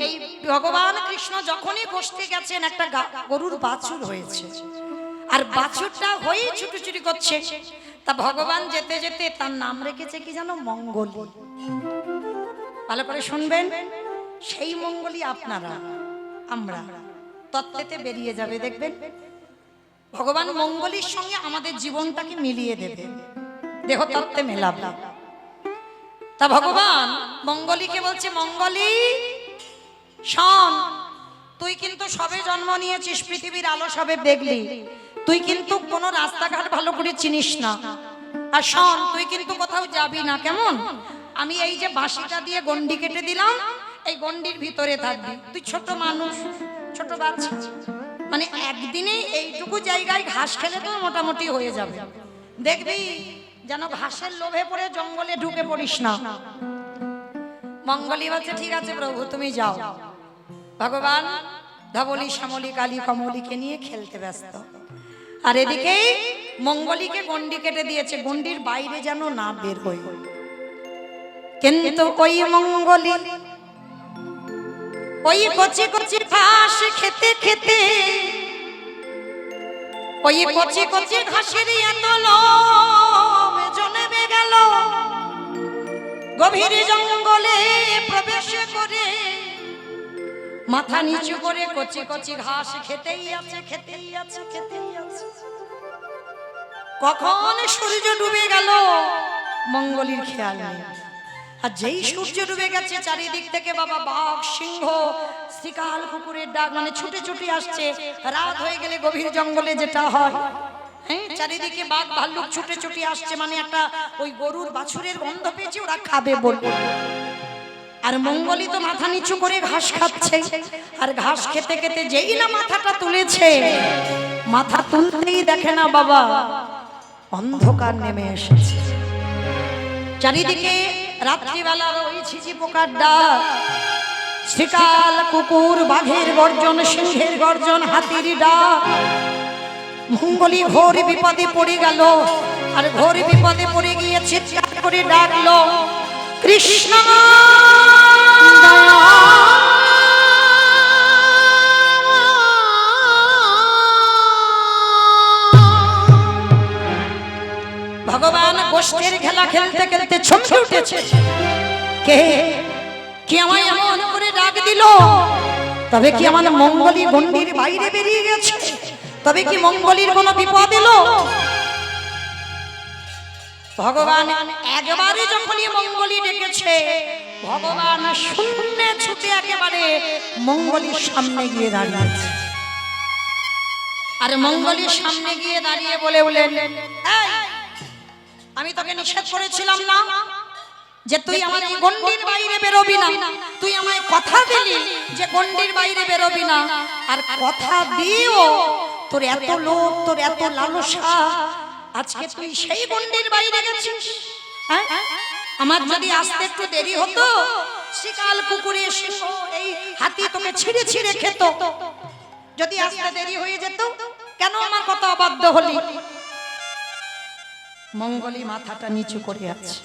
Speaker 1: ভগবান কৃষ্ণ যখনই গোষ্ঠে গেছেন একটা গরুর বাছুর হয়েছে, আর বাছুরটা হয়েই ছুটোছুটি করছে। তা ভগবান যেতে যেতে তার নাম রেখেছে কি জানো? মঙ্গলী। ভালো করে শুনবেন, সেই মঙ্গলী আপনারা আমরা তত্ত্বেতে বেরিয়ে যাবে, দেখবেন ভগবান মঙ্গলীর সঙ্গে আমাদের জীবনটাকে মিলিয়ে দেবে, দেহ তত্ত্বে মেলাবে। তা ভগবান মঙ্গলীকে বলছে, মঙ্গলী শোন, তুই কিন্তু সবে জন্ম নিয়েছিস, পৃথিবীর আলো সবে দেখলি, তুই কিন্তু কোনো রাস্তাঘাট ভালো করে চিনিস না। আর শোন, তুই কিন্তু কোথাও যাবি না, কেমন? আমি এই যে বাঁশিটা দিয়ে গন্ডি কেটে দিলাম, এই গন্ডির ভিতরে থাকবি। তুই ছোট মানুষ, ছোট বাচ্চা, মানে একদিনে এইটুকু জায়গায় ঘাস খেলে তো মোটামুটি হয়ে যাবে। দেখবি যেন ঘাসের লোভে পড়ে জঙ্গলে ঢুকে পড়িস না। মঙ্গলী বলছে, ঠিক আছে প্রভু তুমি যাও। ভগবান ধবলি শ্যামলী কালী কমলীকে নিয়ে খেলতে ব্যস্ত, আর এদিকে মঙ্গলীকে গন্ডি কেটে দিয়েছে, গন্ডির বাইরে যেন না বের হই। কিন্তু ওই মঙ্গলী ওই কচি কচি ঘাস খেতে খেতে, ওই কচি কচি ঘাসের এত লোভ জন্মে গেল, গভীর জঙ্গলে প্রবেশ করে মাথা নিচু করে কচি কচি ঘাস খেতেই আছে, খেতেই আছে, খেতেই আছে। কখন সূর্য ডুবে গেল মঙ্গলীর খেয়াল নেই। আর যেই সূর্য ডুবে গেছে চারিদিক থেকে বাবা বাঘ, সিংহ, শিকাল, কুকুরের ডাক, মানে ছুটে ছুটে আসছে। রাত হয়ে গেলে গভীর জঙ্গলে যেটা হয়, হ্যাঁ, চারিদিকে বাঘ ভাল্লুক ছুটে ছুটে আসছে, মানে একটা ওই গরুর বাছুরের গন্ধ পেয়েছে, ওরা খাবে বলবে। আর মঙ্গলী তো মাথা নিচু করে ঘাস খাচ্ছে, আর ঘাস খেতে খেতে যেই না মাথাটা তুলেছে, মাথা তুলতেই দেখে না বাবা অন্ধকার নেমে এসেছে। চারিদিকে রাত্রিবেলা ওই ছিচি পোকার ডাক, শিকাল কুকুর বাঘের গর্জন, সিংহের গর্জন, হাতির ডাক। মঙ্গলী ঘোর বিপদে পড়ে গেল, আর ঘোর বিপদে পড়ে গিয়ে চিৎকার করে ডাকলো, কৃষ্ণ ভগবান গোষ্ঠীর খেলা খেলতে খেলতে চমকে উঠেছে। কে কি আমায় এমন করে ডাক দিল? তবে কি আমার মঙ্গলী গণ্ডির বাইরে বেরিয়ে গেছে? তবে কি মঙ্গলীর কোনো বিপদ এলো? ভগবান একবারে যখনই মঙ্গলী ডেকেছে, ভগবান শূন্যে ছুটে একেবারে মঙ্গলীর সামনে গিয়ে দাঁড়িয়েছে। আর মঙ্গলীর সামনে গিয়ে দাঁড়িয়ে বলে বলেন, এই, আমি তোকে নিষেধ করেছিলাম না যে তুই আমার এই গণ্ডির বাইরে বেরোবি না? তুই আমায় কথা দিলি যে গণ্ডির বাইরে বেরোবি না, আর কথা দিও তোর এত লোভ, তোর এত লালসা, আজকে তুই সেই গণ্ডির বাইরে গেছিস। হ্যাঁ, আমার যদি আসতে একটু দেরি হতো, শিকাল কুকুরে সিংহ এই হাতি তোকে ছিঁড়ে ছিঁড়ে খেত। যদি আসতে দেরি হয়ে যেত, কেন আমার কথা অবাধ্য হলি? মঙ্গলী মাথাটা নিচু করে আছে,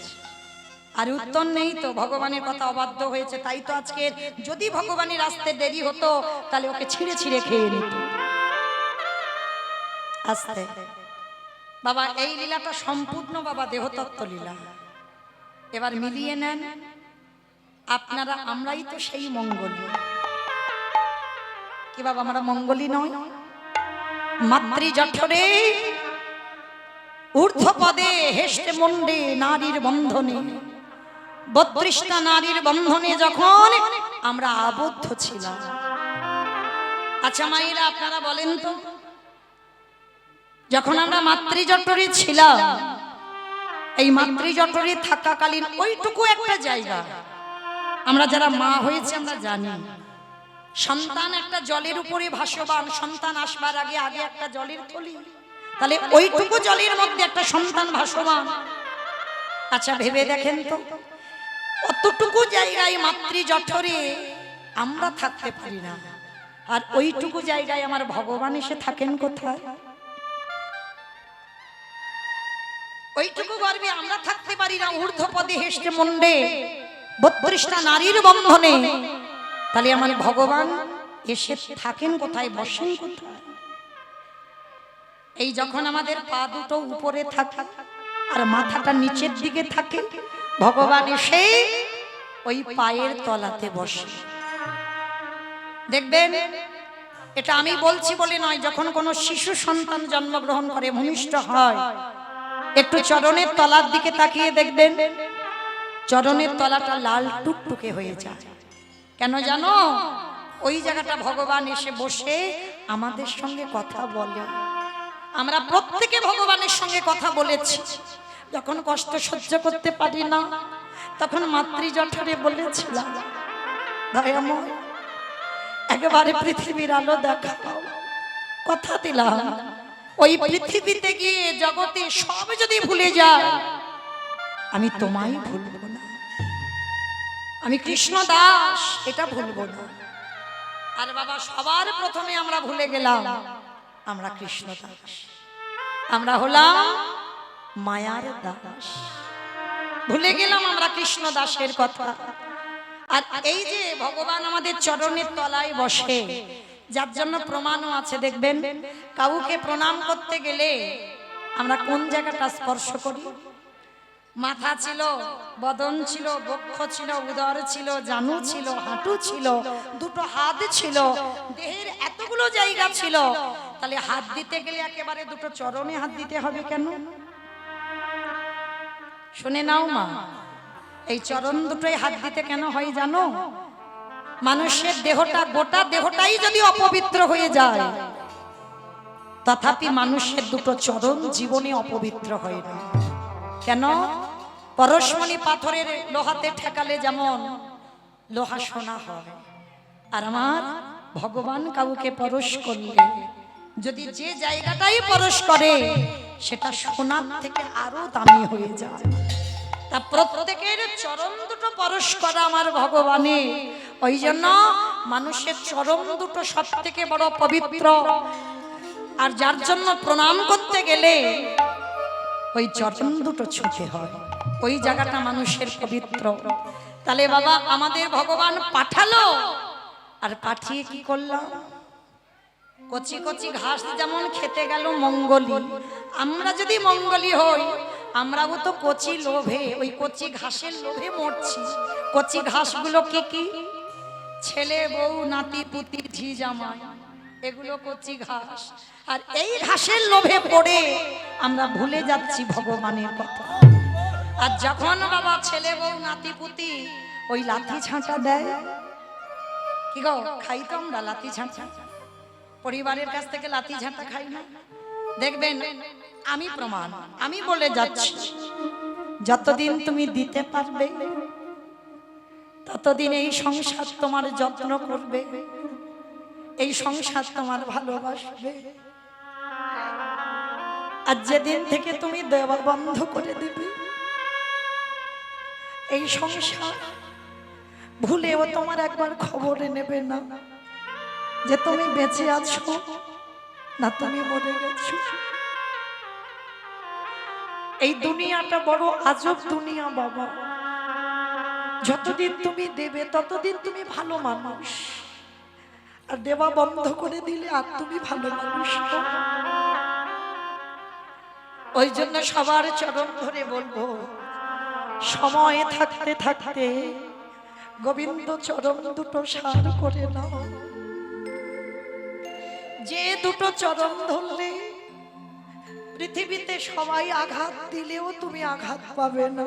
Speaker 1: আর উত্তর নেই তো। ভগবানের কথা অবাধ্য হয়েছে, তাই তো আজকে যদি ভগবানের আসতে দেরি হতো, তাহলে ওকে ছিঁড়ে ছিঁড়ে খেয়ে নিত। আস্তে বাবা, এই লীলাটা সম্পূর্ণ বাবা দেহতত্ত্ব লীলা। এবার মিলিয়ে নেন, আপনারা আমরাই তো সেই মঙ্গলী। কি বাবা, আমরা মঙ্গলী নয়? মাতৃ জঠরে ঊর্ধ্ব পদে হেষ্টে মন্ডে নারীর বন্ধনে, 32টা নারীর বন্ধনে যখন আমরা আবদ্ধ ছিলাম। আচ্ছা মায়েরা, আপনারা বলেন তো, যখন আমরা মাতৃজঠরে ছিলাম, এই মাতৃজঠরে থাকাকালীন ওইটুকু একটা জায়গা, আমরা যারা মা হয়েছে আমরা জানি, সন্তান একটা জলের উপরে ভাসমান, সন্তান আসবার আগে আগে একটা জলের থলি, তাহলে ওইটুকু জলের মধ্যে একটা সন্তান ভাসমান। আচ্ছা ভেবে দেখেন তো, অতটুকু জায়গায় মাতৃজঠরে আমরা থাকতে পারি না, আর ওইটুকু জায়গায় আমার ভগবান এসে থাকেন কোথায়? ওইটুকু গর্বে আমরা থাকতে পারি না, ঊর্ধ্বপদে হেষ্টে মন্ডে 32টা নারীর বন্ধনে, তাহলে আমার ভগবান এসে থাকেন কোথায়, বসেন কোথায়? এই যখন আমাদের পা দুটো উপরে থাকে আর মাথাটা নিচের দিকে থাকে, ভগবান এসে ওই পায়ের তলাতে বসে। দেখবেন, এটা আমি বলছি বলে নয়, যখন কোনো শিশু সন্তান জন্মগ্রহণ করে, ভূমিষ্ঠ হয়, একটু চরণের তলার দিকে তাকিয়ে দেখবেন, চরণের তলাটা লাল টুকটুকে হয়ে যায়। কেন জানো? ওই জায়গাটা ভগবান এসে বসে আমাদের সঙ্গে কথা বলে। আমরা প্রত্যেকে ভগবানের সঙ্গে কথা বলেছি। যখন কষ্ট সহ্য করতে পারি না, তখন মাতৃজঠরে বলেছিলাম, দয়াময় একেবারে পৃথিবীর আলো দেখাও। কথা দিলাম, ওই পৃথিবীতে গিয়ে জগতে সব যদি ভুলে যায়, আমি তোমায় ভুলব না। আমি কৃষ্ণ দাস, এটা ভুলব না। আর বাবা, সবার প্রথমে আমরা ভুলে গেলাম আমরা কৃষ্ণ দাস, আমরা হলাম মায়ার দাস। ভুলে গেলাম আমরা কৃষ্ণ দাসের কথা। আর এই যে ভগবান আমাদের চরণের তলায় বসে, যার জন্য প্রমাণও আছে। দেখবেন, কাউকে প্রণাম করতে গেলে আমরা কোন জায়গাটা স্পর্শ করি? মাথা ছিল, বদন ছিল, বক্ষ ছিল, উদর ছিল, জানু ছিল, হাঁটু ছিল, দুটো হাত ছিল, দেহের এতগুলো জায়গা ছিল। তাহলে হাত দিতে গেলে একেবারে দুটো চরণে হাত দিতে হবে কেন? শুনে নাও মা, এই চরণ দুটোই হাত দিতে কেন হয় জানো? মানুষের দেহটা, গোটা দেহটাই যদি অপবিত্র হয়ে যায়, তথাপি মানুষের দুটো চরণ জীবনে অপবিত্র হয় না। কেন? পরশমণি পাথরের লোহাতে ঠেকালে যেমন লোহা সোনা হয়, আর আমার ভগবান কাউকে পরশ করলে যদি যে জায়গাটাই পরশ করে, সেটা সোনার থেকে আরো দামি হয়ে যায়। তা প্রত্যেকের চরণ দুটো পরশ করা আমার ভগবানে, ওই জন্য মানুষের চরণ দুটো সব থেকে বড় পবিত্র। আর যার জন্য প্রণাম করতে গেলে ওই চরণ দুটো ছুঁতে হয়, ওই জায়গাটা মানুষের পবিত্র। তাহলে বাবা আমাদের ভগবান পাঠালো, আর পাঠিয়ে কি করলাম? কচি কচি ঘাস যেমন খেতে গেল মঙ্গলি, আমরা যদি মঙ্গলি হই, আমরাও তো কচি লোভে, ওই কচি ঘাসের লোভে মরছি। কচি ঘাসগুলো কি কি? ছেলে বউ নাতি পুতি ঝি জামাই, এগুলো কচি ঘাস। আর এই ঘাসের লোভে পড়ে আমরা ভুলে যাচ্ছি ভগবানের কথা। আর যখন বাবা ছেলে বউ নাতি পুতি ওই লাঠি ঝাঁটা দেয়, কি গো খাই তো আমরা লাঠি ঝাঁটা, পরিবারের কাছ থেকে লাঠি ঝাঁটা খাই না? দেখবেন আমি প্রমাণ, আমি বলে যাচ্ছি, যতদিন তুমি দিতে পারবে ততদিন এই সংসার তোমার যত্ন করবে, এই সংসার তোমার ভালোবাসবে। আর যেদিন থেকে তুমি দেওয়া বন্ধ করে দিবে, এই সংসার ভুলেও তোমার একবার খবরে নেবে না যে তুমি বেঁচে আছো না তুমি মরে গেছো। এই দুনিয়াটা বড় আজব দুনিয়া বাবা। যতদিন তুমি দেবে ততদিন তুমি ভালো মানুষ, আর দেওয়া বন্ধ করে দিলে আর তুমি ভালো মানুষ না। ওই জন্য সবার চরণ ধরে বলবো, সময় থাকতে থাকতে গোবিন্দ চরণ দুটো সার করে নাও। যে দুটো চরণ ধরলে পৃথিবীতে সবাই আঘাত দিলেও তুমি আঘাত পাবে না।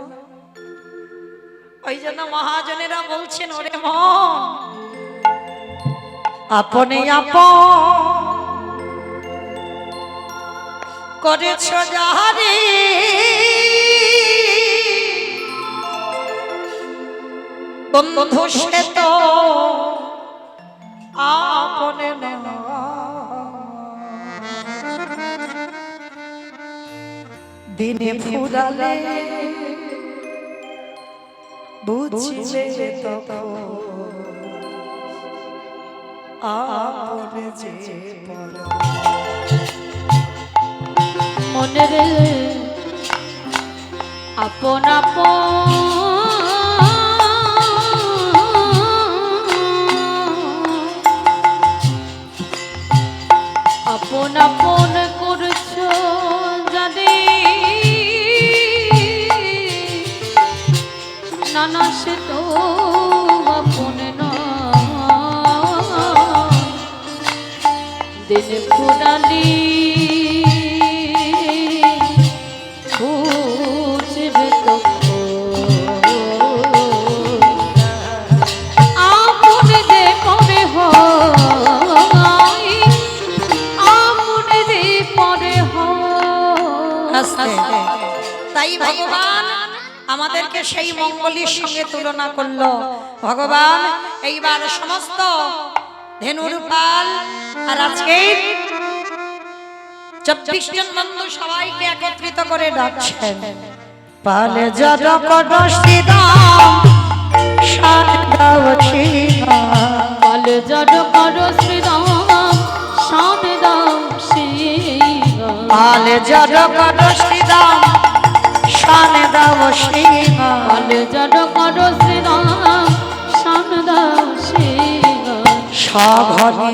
Speaker 1: ওই জন্য মহাজনেরা বলছেন, ওরে মন আপনে আপন করেছ যাহারে, বন্ধু সে তো আপনে নেওয়া। দিনে ফুরালে বুঝবে তখন আপনে যে পর।
Speaker 2: মনে রে আপন আপন আপন করছো যাদের, নানা সে তো আপন না। দিন ফুরালি বুঝবে আপন যে পরে হয়, আপন যে পরে হয়।
Speaker 1: তাই ভগবান আমাদেরকে সেই মঙ্গলীর সঙ্গে তুলনা করলো। ভগবান এইবার সমস্ত ধেনুর পাল আর আজকে 24 জন বন্ধু সবাইকে একত্রিত করে ডাকছেন। পালে জড় করো শ্রীরাম শান দাও শ্রীরাম,
Speaker 2: পালে জড় করো শ্রীরাম শান দাও শ্রীরাম,
Speaker 1: পালে জড় করো শ্রীরাম শান দাও শ্রীরাম,
Speaker 2: পালে জড় করো শ্রীরাম শান দাও শ্রীরাম।
Speaker 1: সাঘরে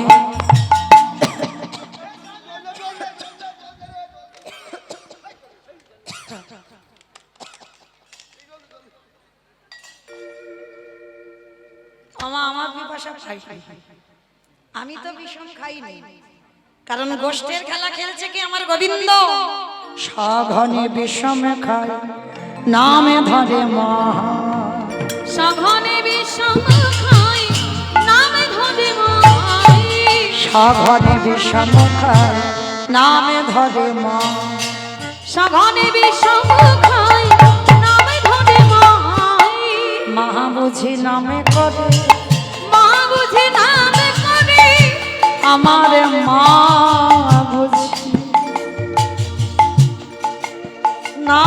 Speaker 1: আমার পিপাসা খাই, আমি তো বিষম খাইনি, কারণ গোষ্ঠের খেলা খেলছে কি আমার গোবিন্দ। সাঘনে বিষম খাই নামে ধরে মা,
Speaker 2: সাঘনে বিষম খাই নামে ধরে মাই,
Speaker 1: সাঘনে বিষম খাই নামে ধরে মা,
Speaker 2: সাঘনে বিষম খাই নামে ধরে মাই।
Speaker 1: মা বুঝি নামে করে,
Speaker 2: মা বুঝি নামে করে,
Speaker 1: আমার মা বুঝি না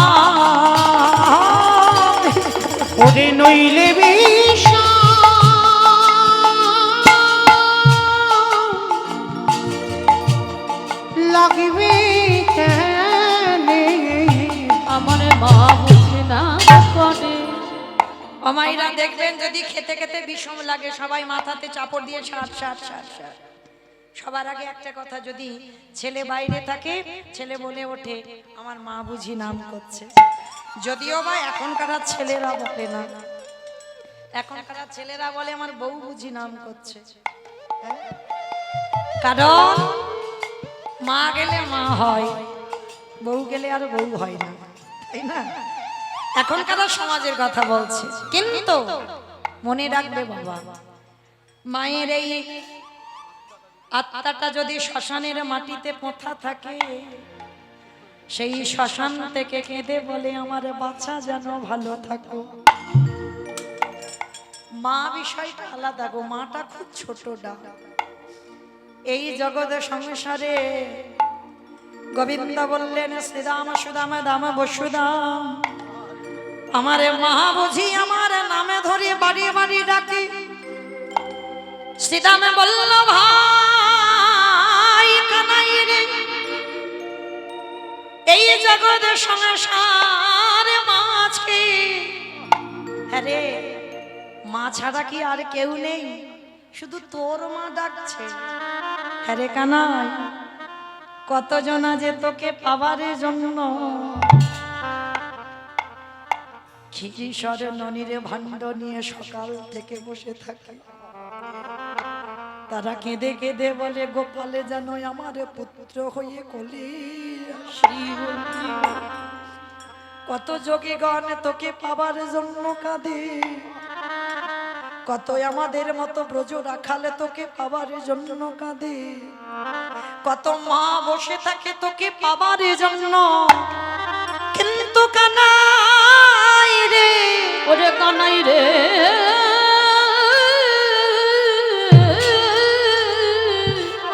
Speaker 1: দেখবেন যদি খেতে খেতে বিষম লাগে সবাই মাথাতে চাপড় দিয়ে সার সার সার সার। সবার আগে একটা কথা, যদি ছেলে বাইরে থাকে ছেলে বলে ওঠে আমার মা বুঝি নাম করছে। যদিও বা এখনকার ছেলেরা বলে না, এখনকার ছেলেরা বলে আমার বউ বুঝি নাম করছে। কারণ মা গেলে মা হয়, বউ গেলে আর বউ হয় না, তাই না? এখনকার সমাজের কথা বলছে। কিন্তু মনে রাখবে বাবা, মায়ের এই আত্মাটা যদি শ্মশানের মাটিতে পোঁথা থাকে, সেই শ্মশান থেকে কেঁদে বলে আমার বাচ্চা যেন ভালো থাকো। মা বিষয়টা আলাদা গো, মাটা খুব ছোট ডাক। এই জগৎ সংসারে গোবিন্দ বললেন শ্রীরাম সুদাম দাম বসুদাম, আমারে মা বুঝি আমার নামে ধরে বাড়ি বাড়ি ডাকি। শ্রীরামে বলল ভাই কানাই রে, এই জগৎ সংসার মাঝে আরে মা ছাড়া কি আর কেউ নেই? শুধু তোর মা ডাকছে। আরে কানাই, কতজনা যে তোকে পাবার জন্য ক্ষীরিসর ননির ভাণ্ড নিয়ে সকাল থেকে বসে থাকে। তারা কেঁদে কেঁদে বলে গোপালে যেন আমার পুত্র হয়ে কোলে শ্রী। কত যোগীগণ তোকে পাবার জন্য কাঁদে, কত আমাদের মতো ব্রজ রাখালে তোকে পাবার জন্য কাঁদে, কত মা বসে থাকে তোকে পাবার জন্য। কিন্তু কানাই রে,
Speaker 2: ওরে কানাই রে,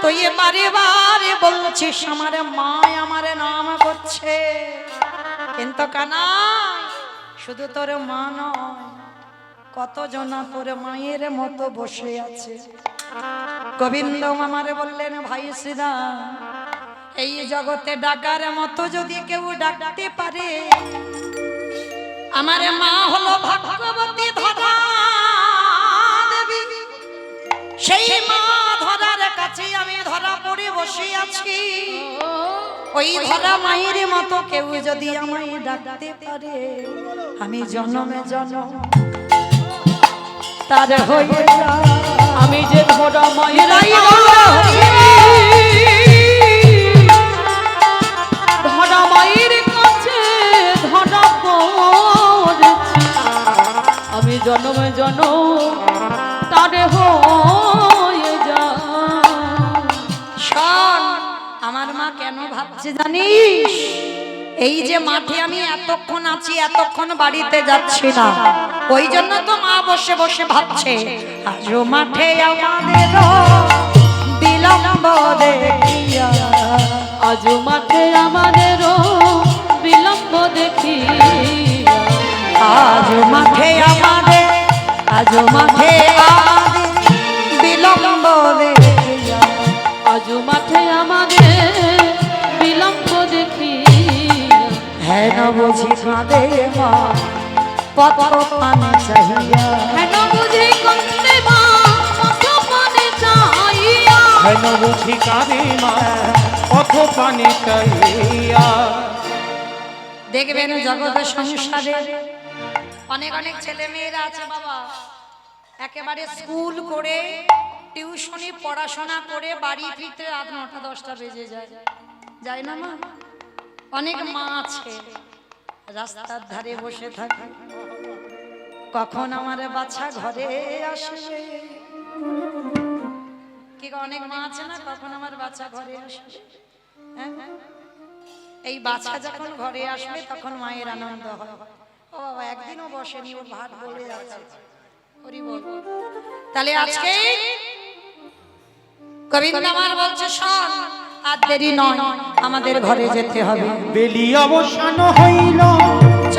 Speaker 1: তুই বারে বারে বলছিস আমার মা আমার নাম করছে, কিন্তু কানাই শুধু তোর মা নয়, কত জনা তোর মায়ের মতো বসে আছে। গোবিন্দ আমারে বললেন ভাই শ্রীরাম, এই জগতে ডাকার মতো যদি কেউ ডাকতে পারে, আমার মা হলো ভাগ্যবতী ধরা দেবী। সেই মা ধরার কাছে আমি ধরা পড়ে বসে আছি। ওই ধরা মায়ের মতো কেউ যদি আমায় ডাকতে পারে, আমি জন্মে জন্ম তার হয়ে যায়।
Speaker 2: আমি যে ধরা মায়ের ধরা মায়ের কাছে ধরা পড়েছি, আমি জন্মে জন্ম তারে হয়ে যায়।
Speaker 1: শোন, আমার মা কেন ভাবছে জানিস? এই যে মাঠে আমি এতক্ষণ আছি, এতক্ষণ বাড়িতে যাচ্ছি না, ওই জন্য তো মা বসে বসে ভাবছে আজও মাঠে আমাদের বিলম্ব দেখিয়া,
Speaker 2: আজও মাঠে আমাদেরও বিলম্ব দেখি,
Speaker 1: আজও মাঠে আমাদের, আজও মাঠে আমাদের বিলম্ব দেখিয়া,
Speaker 2: আজও মাঠে আমাদের বিলম্ব দেখি।
Speaker 1: হেন বুঝি কাঁদে মা পথ পানে চাহিয়া,
Speaker 2: হেন বুঝি কাঁদে মা পথ পানে চাহিয়া,
Speaker 3: হেন বুঝি কাঁদে মা পথ পানে চাহিয়া।
Speaker 1: দেখবেন জগৎ সংসারে অনেক অনেক ছেলে মেয়েরা আছে বাবা, একেবারে স্কুল করে টিউশনি পড়াশোনা করে বাড়ি ফিরতে রাত 9টা-10টা বেজে যায়, যায় না মা? অনেক মা আছে রাস্তার ধারে বসে থাকে, কখন আমার বাচ্চা ঘরে আসবে। কি গো, অনেক মা আছে না, কখন আমার বাচ্চা ঘরে আসবে? হ্যাঁ, এই বাচ্চা যখন ঘরে আসবে তখন মায়ের আনন্দ হয়। ও বাবা, একদিনও বসেনি, ওর ভাত বলে যাচ্ছে। হরি বল। তাহলে আজকে গোবিন্দ আমার বলছে শোন, আর দেরি নয়, আমাদের ঘরে যেতে হবে।
Speaker 3: বেলি অবসান হইল,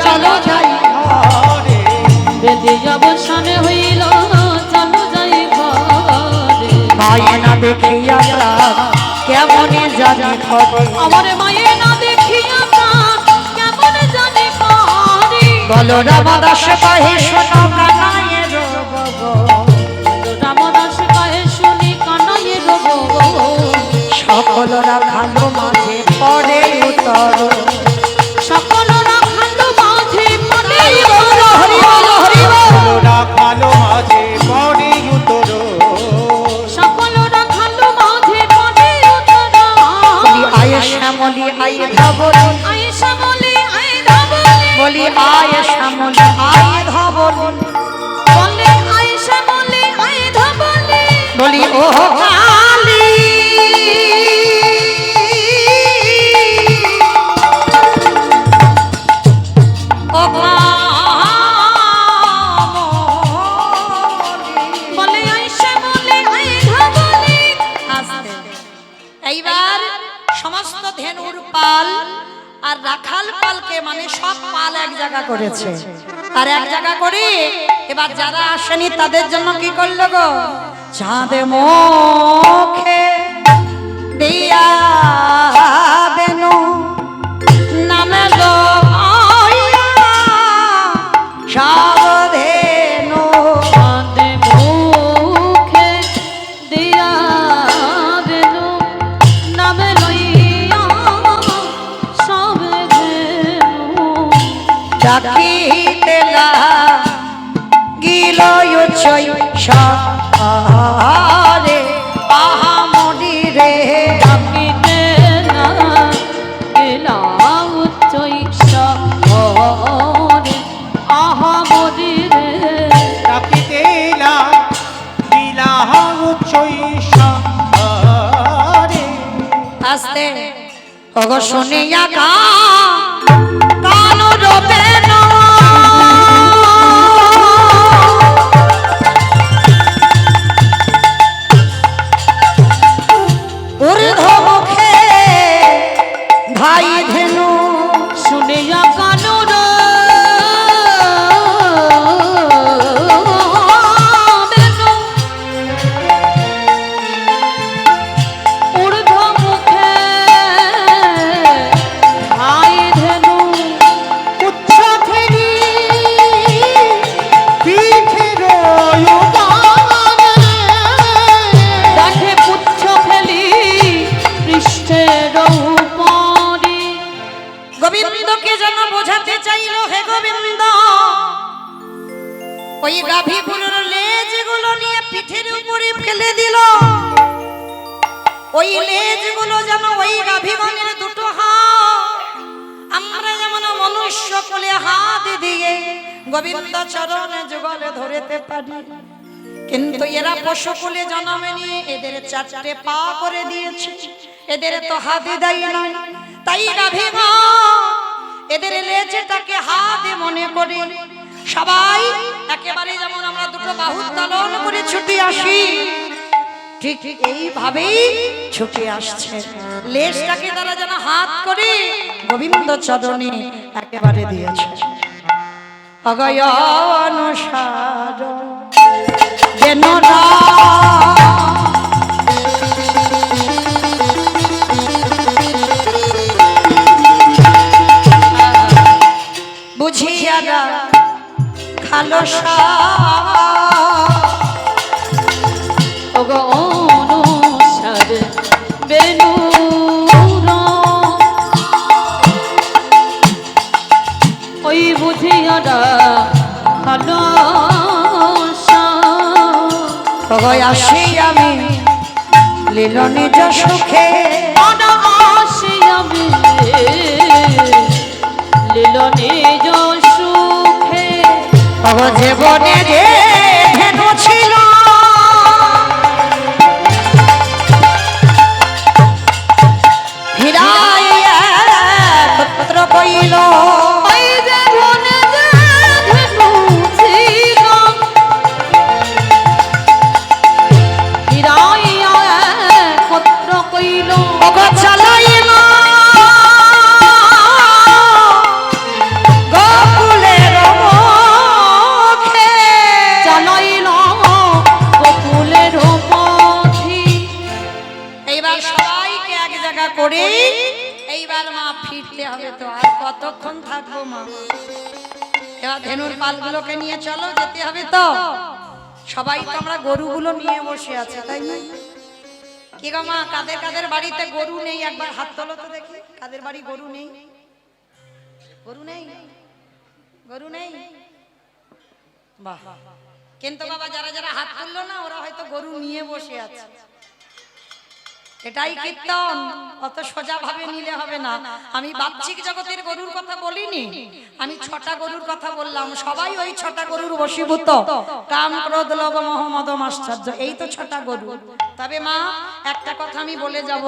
Speaker 1: চলো যাই
Speaker 3: ঘরে।
Speaker 2: বেদে অবসান হইল, চলো যাই ঘরে।
Speaker 1: মায়ে না দেখিয়া কেমনে জানি খবর,
Speaker 2: আমার মায়ে না দেখিয়া কেমন জানি পারি।
Speaker 1: বলো রামদাস কহে শোনো কানাইয়ের আয় ধবলি
Speaker 2: আয় শ্যামলি আয় ধবলি
Speaker 1: বলি আয় শ্যামলি আয় ধবলি
Speaker 2: বলে আয় শ্যামলি আয় ধবলি
Speaker 1: বলি ও কালী ও
Speaker 2: বলে আয় শ্যামলি আয় ধবলি
Speaker 1: এইবার সমস্ত ধেনুর পাল আর রাখাল পালকে মানে সব পাল এক জায়গা করেছে আর এক জায়গা করে এবার যারা আসেনি তাদের জন্য কি করলো গো চাঁদ মুখে দিয়া দেনু নামে গো সাবধেনু
Speaker 2: চাঁদে মুখে দিয়া দেনু নামে লইয়া সবে ধেনু
Speaker 1: ডাকিতে গিল উচ্চৈ সারে আহামরি রে
Speaker 2: ডাকিতে না গেলা উচ্চৈ শহরে আহামরি রে
Speaker 3: ডাকিতে বিলাহ উচ্চৈষরে
Speaker 1: আস্তে ওগো শুনিয়া কান রবে না ঊর্ধ্ব মুখে ভাই ধেনু
Speaker 2: শুনিয়া কানুর বেনু ঊর্ধ্ব মুখে ভাই ধেনু
Speaker 3: উচ্চ ফেরি পিঠের উপানে
Speaker 2: দেখে পুচ্ছ ফেলি পৃষ্ঠের উপরে
Speaker 1: গোবিন্দকে যেন বোঝাতে চাইল হে গোবিন্দ ওই গাভীগুলোর লেজগুলো নিয়ে পিঠের উপরে ফেলে দিল ওই লেজগুলো যেন ওই গাভীগণের দুটো হাত আমরা যেমন মনুষ্য কোলে হাত দিয়ে গোবিন্দ চরণে যুগলে ধরেতে পারি কিন্তু এরা পশু কোলে জন্মে নিয়ে এদের চারটে পা করে দিয়েছে এদের তো হাতে দেয় না তাই গাভীগণ এদের লেজটাকে হাতে মনে করে সবাই একেবারে যেমন আমরা দুটো বাহু উত্তোলন করে ছুটে আসি ঠিক এইভাবেই ছুটে আসছে লেজটাকে তারা যেন হাত করে গোবিন্দ চরণে একেবারে দিয়েছে অগয় অনুসার যেন না বুঝিয়া খালসা
Speaker 2: ওগো অনুসার বেনু ওই বুঝিয়া ভালো
Speaker 1: আসি আমি লীল নিজ সুখে
Speaker 2: আসি আমি লীল নিজ সুখে
Speaker 1: জীবনে যে ধেনু ছিল হীরায় পুত্র কইল
Speaker 2: ওই যে মনে যে ধেনু ছিল হীরাইয়া পুত্র কইল
Speaker 1: চালাইল গোকুলের মুখে
Speaker 2: চালাইল গোকুলের পথি।
Speaker 1: এইবার সবাইকে এক জায়গা করে এইবার মা ফিরতে হবে তো আর কতক্ষণ থাকবো মা এবার ধেনুর পালগুলোকে নিয়ে চলো যেতে হবে তো সবাই তো আমরা গরুগুলো নিয়ে বসে আছে তাই না কি গো মা কাদের কাদের বাড়িতে গরু নেই একবার হাত তোলো তো দেখি কাদের বাড়ি গরু নেই গরু নেই গরু নেই বাহ কিন্তু বাবা যারা যারা হাত তুললো না ওরা হয়তো গরু নিয়ে বসে আছে এটাই কীর্তন। অত সোজা ভাবে নিলে হবে না। আমি বাহ্যিক জগতের গরুর কথা বলিনি, আমি 6টা গরুর কথা বললাম। সবাই ওই 6টা গরুর বশীভূত, কাম ক্রোধ লোভ মোহ মদ মাশ্চর্য, এই তো 6টা গরু। তবে মা একটা কথা আমি বলে যাব,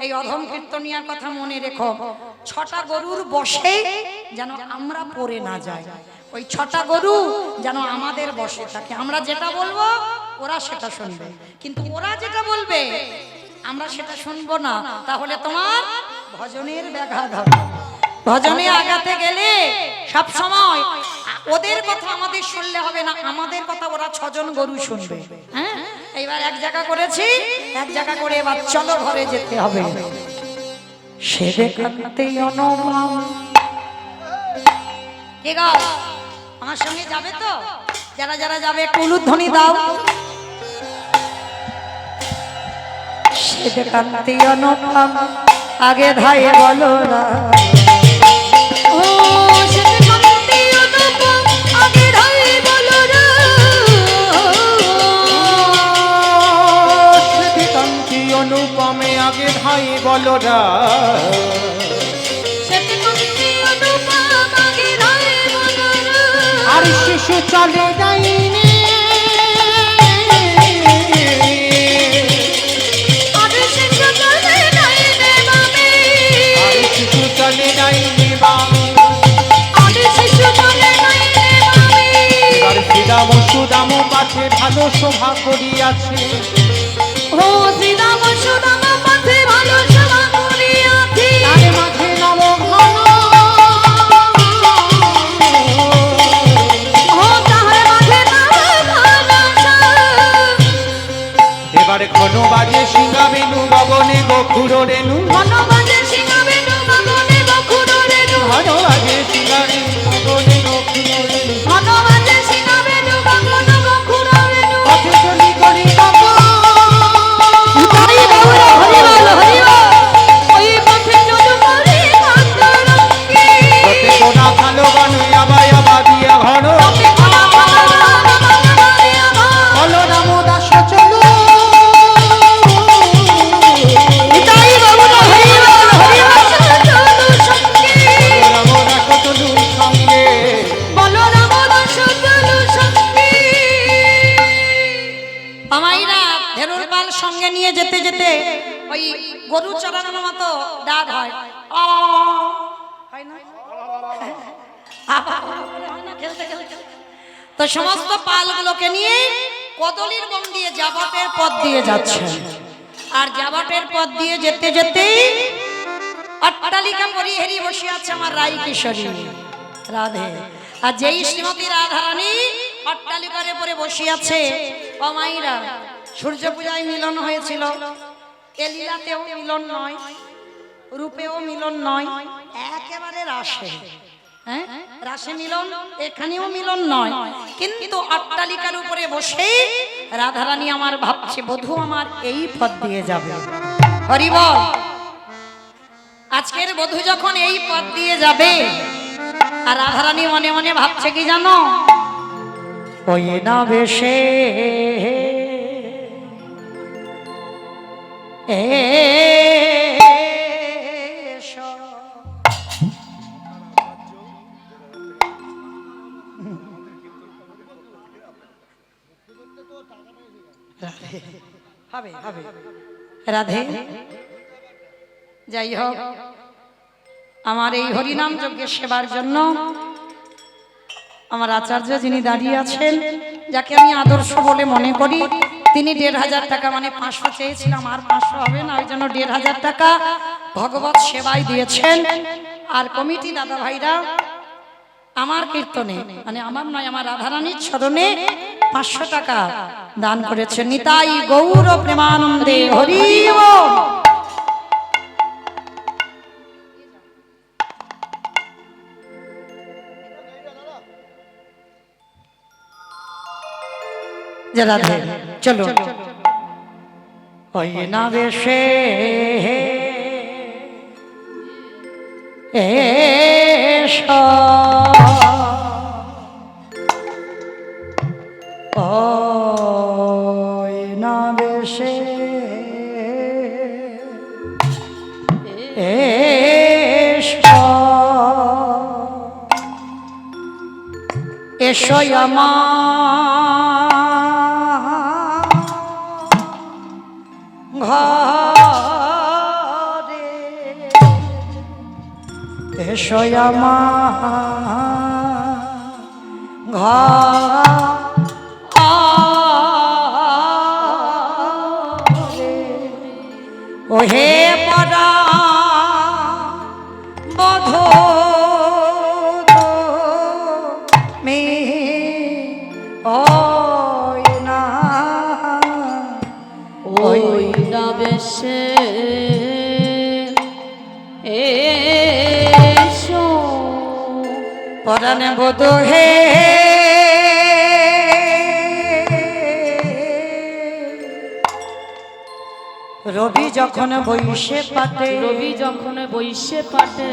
Speaker 1: এই অধম কীর্তনিয়ার কথা মনে রেখো, 6টা গরুর বশে যেন আমরা পড়ে না যাই। ওই 6টা গরু যেন আমাদের বশে থাকে। আমরা যেটা বলবো ওরা সেটা শুনবে, কিন্তু ওরা যেটা বলবে আমরা সেটা শুনবো না, তাহলে তোমার ভজনের ব্যাঘাত হবে। ভজনে আগাতে গেলে সব সময় ওদের কথা আমাদের শুনলে হবে না, আমাদের কথা ওরা 6 জন গরু শুনবে। হ্যাঁ, এইবার এক জায়গা করেছি, এক জায়গা করে এবার চলো ঘরে যেতে হবে। সেবে কান্তে অনুপম, কে গো আমার সঙ্গে যাবে তো? যারা যারা যাবে একটু উলুধ্বনি দাও। সেবে কান্তে অনুপম আগে ধাই বলো না,
Speaker 2: ও সেতে কান্তি অনুপম আগে ধাই বলো না,
Speaker 3: সেবে কান্তি অনুপমে আগে ধাই বলো না,
Speaker 2: সেতে কান্তি অনুপম আগে ধাই বলো না,
Speaker 3: আর শিশু চলে যায়নি,
Speaker 2: আরে শিশু চলে নাই রে বামে,
Speaker 3: আর শিশু চলে যায়নি বামে,
Speaker 2: আরে শিশু চলে নাই রে বামে,
Speaker 3: এবার শ্রীরাম সুদাম পাঠে ভালো শোভা করিয়াছে,
Speaker 2: ও শ্রীরাম সুদাম পথে ভালো সভা করিয়াছি,
Speaker 3: তার মাঝে নব ঘন,
Speaker 2: ও তাহার মাঝে ভালোবাসা,
Speaker 3: এবার ঘন বাজে সিংহা বেনু গগনে গখুর রেণু,
Speaker 2: বনবাজে সিংহবেণু গগনে বকুর রেণু,
Speaker 3: ঘন বাজে সিংহা বেনু গগনে গখুর রেণু,
Speaker 2: বনবাজে সিংহবেণু গগনে বকুর রেণু,
Speaker 3: পথে চলি করি গগন,
Speaker 2: হরি বল হরি বল হরি বল, ওই পথে চলু করে কান্তরঙ্গী,
Speaker 3: পথে কোনা ভালো গান আবাই আবা দিয়া ঘন,
Speaker 2: কোনা ভালো বাবা
Speaker 3: বলো রাম দাস চলো,
Speaker 2: নিতাই বাবু হরি বল হরি বল চলু সঙ্গে,
Speaker 3: রাম দাস চলু সঙ্গে,
Speaker 2: বলো রাম দাস চলু সঙ্গে,
Speaker 1: আমাইরা ধেরুর পাল সঙ্গে নিয়ে যেতে যেতে ওই গরু চড়ানোর মতো ডাক হয়, আ হয় না? হয় না খেলতে খেলতে? তো সমস্ত পালগুলোকে নিয়ে কদলির বন দিয়ে জাবাটের পথ দিয়ে যাচ্ছে। আর জাবাটের পথ দিয়ে যেতে যেতে অট্টালিকা পরিহেরি বসে আছে আমার রাই কিশোরী রাধে। আর যেই শ্রীমতী রাধারানী অট্টালিকার উপরে বসে আছে, ও মাইরা সূর্য পূজায় মিলন হয়েছিল, এ লীলাতেও মিলন নয়, রূপেও মিলন নয়, একেবারে রাসে। হ্যাঁ, রাসে মিলন, এখানেও মিলন নয়, কিন্তু অট্টালিকার উপরে বসে রাধারানী আমার ভাবছে বধূ আমার এই পথ দিয়ে যাবে। হরি বল। আজকের বধূ যখন এই পথ দিয়ে যাবে, আর রাধারানী মনে মনে ভাবছে কি জানো, ওই না বেশে হবে হবে রাধে। যাই হোক, আমার এই হরিনাম যজ্ঞের সেবার জন্য আমার আচার্য যিনি দাঁড়িয়ে আছেন, যাকে আমি আদর্শ বলে মনে করি, তিনি 1500 টাকা, মানে 500 চেয়েছিলাম, আর 500 হবে না, ওই জন্য 1500 টাকা ভগবত সেবায় দিয়েছেন। আর কমিটি দাদা ভাইরা আমার কীর্তনে, মানে আমার নয়, আমার রাধারানীর চরণে 500 টাকা দান করেছেন। নিতাই গৌর প্রেমানন্দে হরি বল। রাধে চলো, ওই না বেশে এসো, ওই না বেশে এসো আমার ঘরে, এসো আমার ঘরে, ওহে পরা বধ মে ওই না
Speaker 2: ওই না বেশে এসো
Speaker 1: পরাণ বধ হে রবি যখন বৈশে পাটে,
Speaker 2: রবি যখন বৈশে পাটে,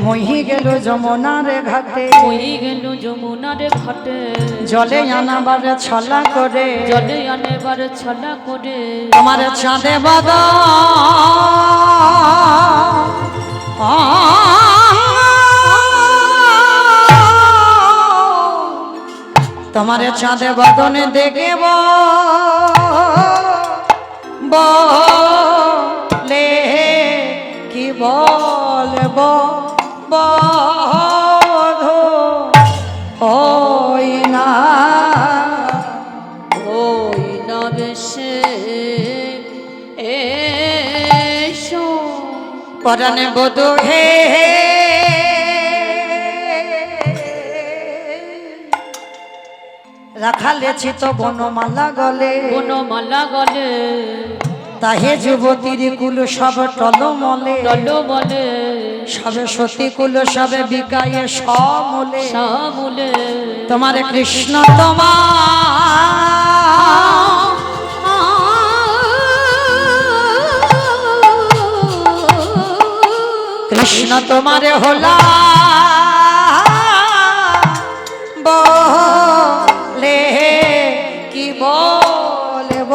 Speaker 1: মহি গেল যমুনার ঘাটে,
Speaker 2: বই গেল যমুনার ঘাটে,
Speaker 1: জলে আনাবার ছলা করে,
Speaker 2: জলে আনেবার ছলা করে,
Speaker 1: তোমার চাঁদে বাদা তোমার চাঁদে বদনে দেখে বলে কি বলব বধূ ওই না
Speaker 2: ওই না বেশে এসো
Speaker 1: পরাণ বধূ হে রাখালেছি তো বনমালা গলে,
Speaker 2: বনমালা গলে,
Speaker 1: তাহে যুবতীর কুল সব টলমলে,
Speaker 2: টল বলে,
Speaker 1: সবে সতী কুল সবে বিকায়ে সমূলে,
Speaker 2: সামুলে,
Speaker 1: তোমার কৃষ্ণ তোমার কৃষ্ণ তোমারে হলা বলে কি বলব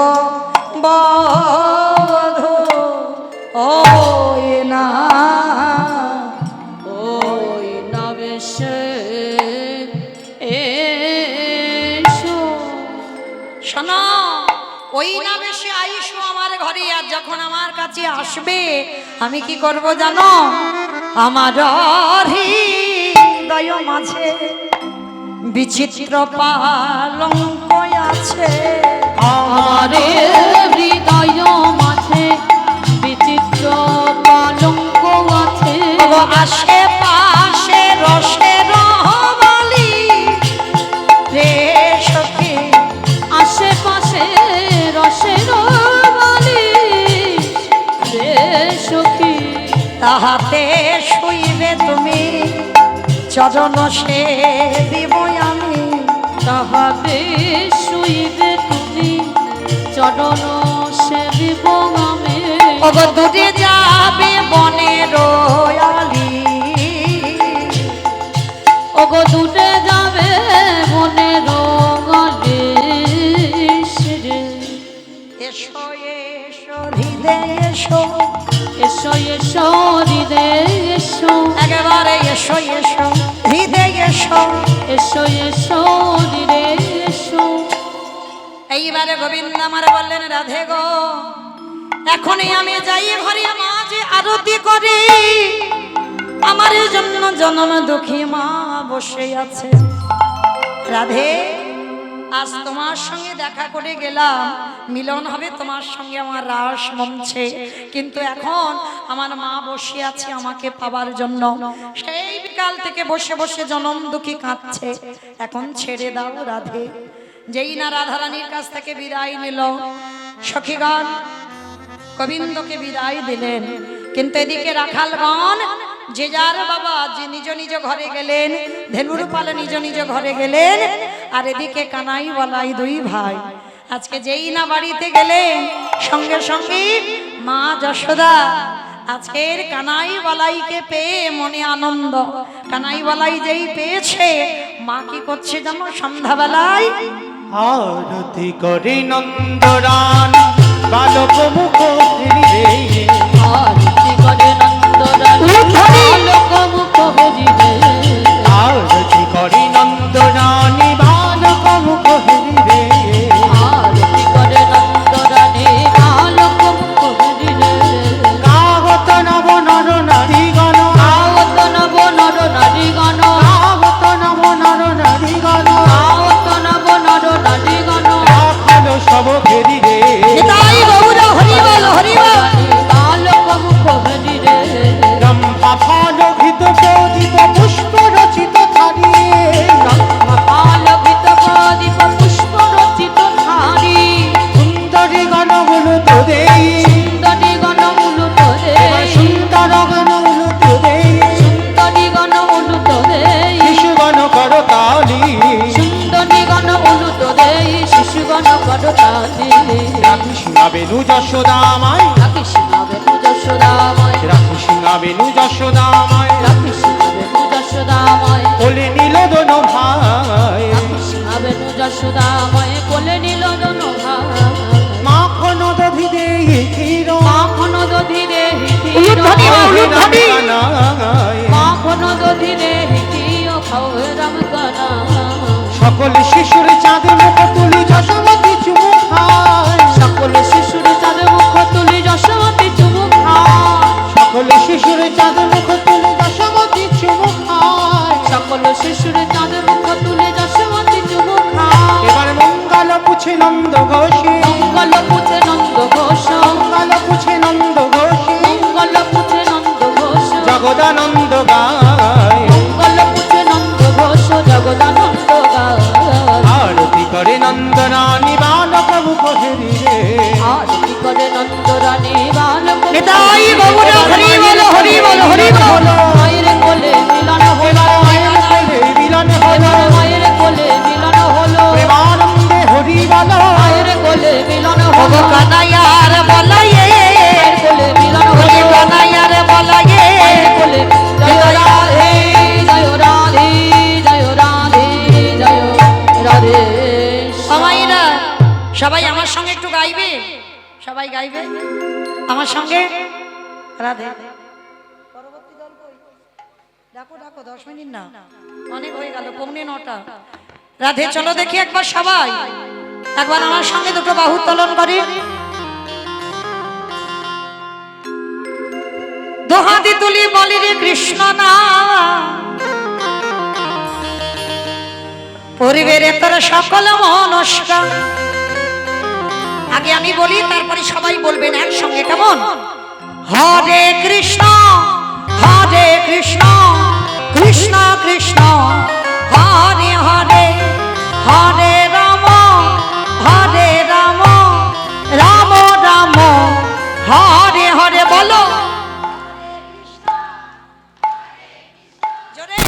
Speaker 1: বধূ ওই না
Speaker 2: ওই না বেশে এসো
Speaker 1: শোনো, ওই না বেশি আইসো আমার ঘরে, আর যখন আমার কাছে আসবে আমি কি করব জানো? আমার হৃদয় মাঝে বিচিত্র পালঙ্ক আছে,
Speaker 2: আমার হৃদয় মাঝে বিচিত্র পালঙ্ক আছে,
Speaker 1: আশেপাশে রসের বলি রে সখী,
Speaker 2: আশেপাশে রসের বালিশ রে সখী,
Speaker 1: তাহাতে শুইবে তুমি চরণ সে দিব আমি,
Speaker 2: তাহাতে শুইবে তুমি চরণ সেবিব আমি,
Speaker 1: ওগো দূরে যাবে বনের আলি,
Speaker 2: ওগো দূরে যাবে মনের গলে রে,
Speaker 1: এসো এসো হৃদয় এসো,
Speaker 2: এসো এসো হৃদয় এসো,
Speaker 1: একেবারে এসো এসো হৃদয় এসো।
Speaker 2: এসো এসো হৃদয় এসো।
Speaker 1: এইবারে গোবিন্দ আমার বললেন রাধে গো, এখনই আমি যাই ঘরে মাঝে আরতি করি, আমার জন্য জনম দুঃখী মা বসে আছে। রাধে, আজ তোমার সঙ্গে দেখা করে গেলাম, মিলন হবে তোমার সঙ্গে আমার রাস মঞ্চে, কিন্তু এখন আমার মা বসে আছে আমাকে পাবার জন্য, সেই বিকাল থেকে বসে বসে জনম দুঃখী কাঁদছে, এখন ছেড়ে দাও রাধে। যেই না রাধারানীর কাছ থেকে বিদায় নিল, সখীগণ গোবিন্দকে বিদায় দিলেন, কিন্তু এদিকে রাখালগণ যে যার বাবা যে নিজ নিজ ঘরে গেলেন, ধেনুর পালে নিজ নিজ ঘরে গেলেন, আর এদিকে কানাই বলাই দুই ভাই আজকে যেই না বাড়িতে গেলেন, সঙ্গে সঙ্গে মা যশোদা আজকের কানাই বলাইকে পেয়ে মনে আনন্দ। কানাই বলাই যেই পেয়েছে, মা কি করছে জানো? সন্ধ্যাবেলায়
Speaker 3: আরতি করে নন্দরান বালক মুখ রে,
Speaker 2: আরতি করে নন্দরানী বালক মুখ হরিবে,
Speaker 3: আরতি করে নন্দরানী উলুত দেই
Speaker 2: সুন্দরী গণ উলুত দেই
Speaker 3: সুন্দর গণ উলুত দেই
Speaker 2: সুন্দরী গণ উলুত দেই
Speaker 3: শিশুগণ করতালি
Speaker 2: সুন্দরী গণ উলুত দেই শিশুগণ করতালি
Speaker 3: রাখি সিংহা বেনু যশোদামায়
Speaker 2: রাখি সিংহাবেনু যশোদাময়
Speaker 3: রাখি সিংহা বেনু যশোদামায়
Speaker 2: রাখি সিংহাবেনু যশোদাময়
Speaker 3: কোলে নিল দোনো ভাই
Speaker 2: রাখি সিংহাবেনু যশোদাময় কোলে নিল দোনো ভাই
Speaker 3: মাখন দধি দেই ক্ষীর
Speaker 2: মাখন দধি রে
Speaker 1: উলুধ্বনি মা, উলুধ্বনি।
Speaker 2: মাখন দধি রে হিটিও খাও রাম কানা
Speaker 3: সকল শিশুর চাঁদ মুখ তুলি যশোমতি চুমু খায়
Speaker 2: সকল শিশুর চাঁদ মুখ তুলি যশোমতি চুমু খায়
Speaker 3: সকল শিশুর চাঁদ মুখ তুলি যশোমতি চুমু খায়
Speaker 2: সকল শিশুর চাঁদ মুখ তুলি যশোমতি চুমু খায়
Speaker 3: এবার মঙ্গল পুছে নন্দ ঘোষে
Speaker 2: মঙ্গল পুছে নন্দ ঘোষ
Speaker 3: মঙ্গল পুছে নন্দ ঘোষে
Speaker 2: মঙ্গল পুছে নন্দ ঘোষ
Speaker 3: জগদানন্দ গায়
Speaker 2: মঙ্গল পুছে নন্দ ঘোষ জগদানন্দ গায়
Speaker 3: আরতি করে নন্দরানী বালক মুখ হেরি রে
Speaker 2: আরতি করে নন্দ রানী বালক
Speaker 1: নিতাই গৌর হরি বল হরি বল হরি বল
Speaker 2: মায়ের কোলে মিলন হলো
Speaker 3: মায়ের কোলে মিলন হলো
Speaker 2: মায়ের কোলে মিলন হলো
Speaker 3: প্রেমানন্দে হরি বল
Speaker 2: মায়ের কোলে মিলন
Speaker 1: ওগো
Speaker 2: হলো
Speaker 1: কানাইয়ার বলায়ে
Speaker 2: মায়ের কোলে মিলন
Speaker 1: ওরে
Speaker 2: হলো
Speaker 1: কানাইয়ার বলায়ে
Speaker 2: মায়ের কোলে জয় রাধে জয় রাধে জয় রাধে জয় রাধে
Speaker 1: সবাইরা সবাই আমার সঙ্গে একটু গাইবে সবাই গাইবে আমার সঙ্গে রাধে পরবর্তী দল কই ডাকো ডাকো 10 মিনিট না অনেক হয়ে গেল 9:45 রাধে চলো দেখি একবার সবাই একবার আমার সঙ্গে দুটো বাহু উত্তোলন করি দোহাতি তুলি বলি রে কৃষ্ণ না পরিবেরে তোর সকল মনস্কার আগে আমি বলি তারপরে সবাই বলবেন একসঙ্গে কেমন হরে কৃষ্ণ কৃষ্ণ কৃষ্ণ হরে হরে হরে রাম রাম রাম হরে হরে বলো জোরে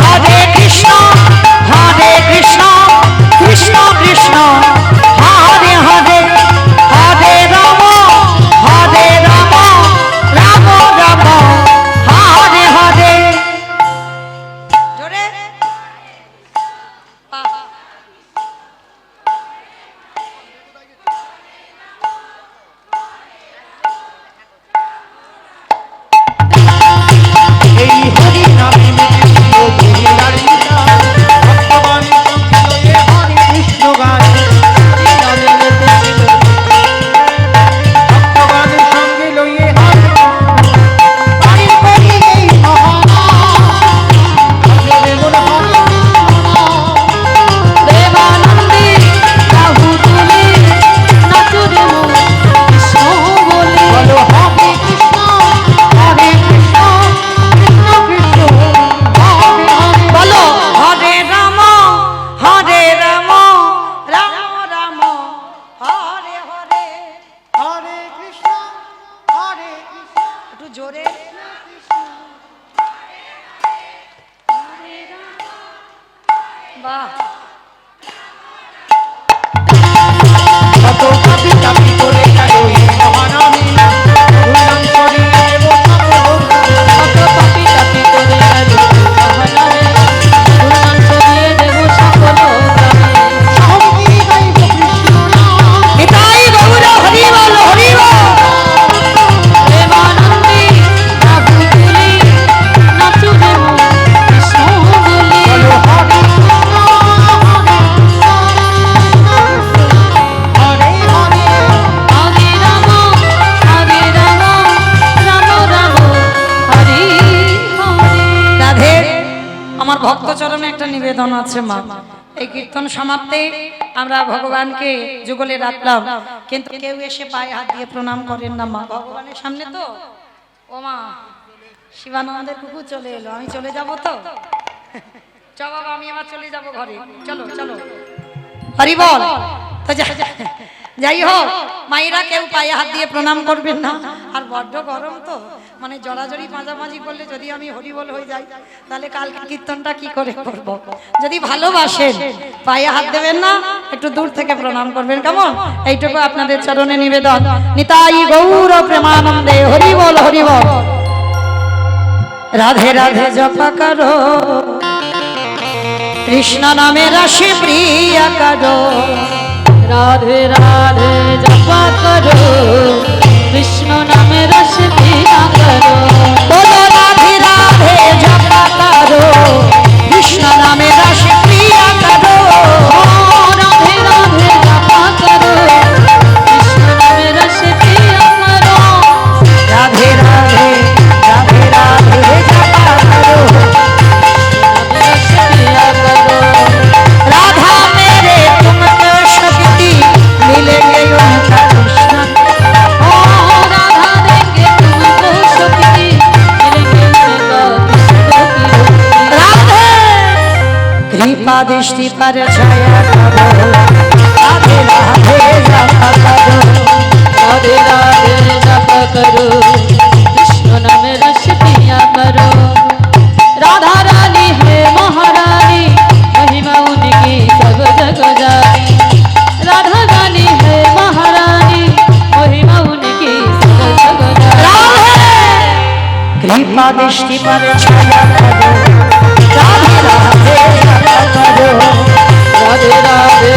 Speaker 1: হরে কৃষ্ণ কৃষ্ণ কৃষ্ণ হরে হরে হরে রাম রাম রাম হরে হরে জোরে
Speaker 3: এই হরি নামে ভক্তবাণী সংকীর্তনে হরে কৃষ্ণ গায় ভক্তবাণী সঙ্গে লইয়ে হরে বাড়ি করি এই
Speaker 2: দেবানন্দী বাহু তুলি নাচুরে মন কৃষ্ণ বলে
Speaker 3: বলো হরে কৃষ্ণ কৃষ্ণ কৃষ্ণ হরে হরে
Speaker 1: বলো হরে রাম রাম রাম হরে হরে
Speaker 3: হরে কৃষ্ণ
Speaker 1: একটু জোরে বাহ
Speaker 3: কত কাপি কাপি করে গেল এই মহানামী গুণাম করিয়ে দেব সকল
Speaker 2: কত পাপি তাপি করে গেল মহানামে গুণগান করিয়ে দেব সকল গ্রামে
Speaker 3: সহমতি গাইব কৃষ্ণ নাম
Speaker 1: নিতাই গৌর হরি বল
Speaker 2: দেবানন্দী বাহু তুলি নাচুরে মন কৃষ্ণ বলে
Speaker 3: বলো হরে কৃষ্ণ হরে হরে
Speaker 2: হরে রাম রাম রাম হরে হরে
Speaker 1: রাধে আমার ভক্ত চরণে একটা নিবেদন আছে মা এই কীর্তন সমাপ্তে আমরা ভগবানকে যুগলে রাখলাম কিন্তু কেউ এসে পায়ে হাত দিয়ে প্রণাম করেন না মা ভগবানের সামনে তো ও মা, শিবানন্দের কুকুর চলে এলো, আমি চলে যাব তো? চ বাবা, আমি আবার চলে যাব ঘরে, চলো চলো। হরি বল। তো যাই হোক, মায়েরা কেউ পায়ে হাত দিয়ে প্রণাম করবেন না, আর বড্ড গরম তো, মানে জড়াজড়ি মাঝামাঝি করলে যদি আমি হরিবল হয়ে যাই তাহলে কালকে কীর্তনটা কি করে করব। যদি ভালোবাসেন পায়ে হাত দেবেন না, একটু দূর থেকে প্রণাম করবেন, কেমন? এইটুকু আপনাদের চরণে নিবেদন। নিতাই গৌর প্রেমানন্দে হরিবল হরিবল। রাধে রাধে জপা করো, কৃষ্ণ নামে রাশি প্রিয়া করো।
Speaker 2: রাধে রাধে জপা করো, কৃষ্ণ নামে রস পিয়া করো।
Speaker 1: বলো রাধে রাধে জপা করো, কৃষ্ণ নামে রাশি প্রিয়া করো।
Speaker 2: রাধে রাধে জপা করো, কৃষ্ণ নামে রস পিয়া করো।
Speaker 1: রাধে রাধে রাধে রাধে জপা করো,
Speaker 2: রস পিয়া করো।
Speaker 1: राधा मेरे तुमको शक्ति मिलेंगे उनका कृष्ण।
Speaker 2: ओ राधा देंगे तुमको शक्ति, मिलेंगे उनका कृष्ण की भक्ति।
Speaker 1: राधे कृपा दृष्टि पर छाया करो, राधे राधे जपा करो।
Speaker 2: राधे राधे जपा करो, कृष्ण नाम रस पिया करो। राधा रानी है महारानी, महिमा उनकी सब जग जानी। राधा रानी है महारानी, महिमा उनकी सब जग जानी।
Speaker 1: कृपा दृष्टि पर छाया करो, राधे राधे जपा करो।
Speaker 2: राधे राधे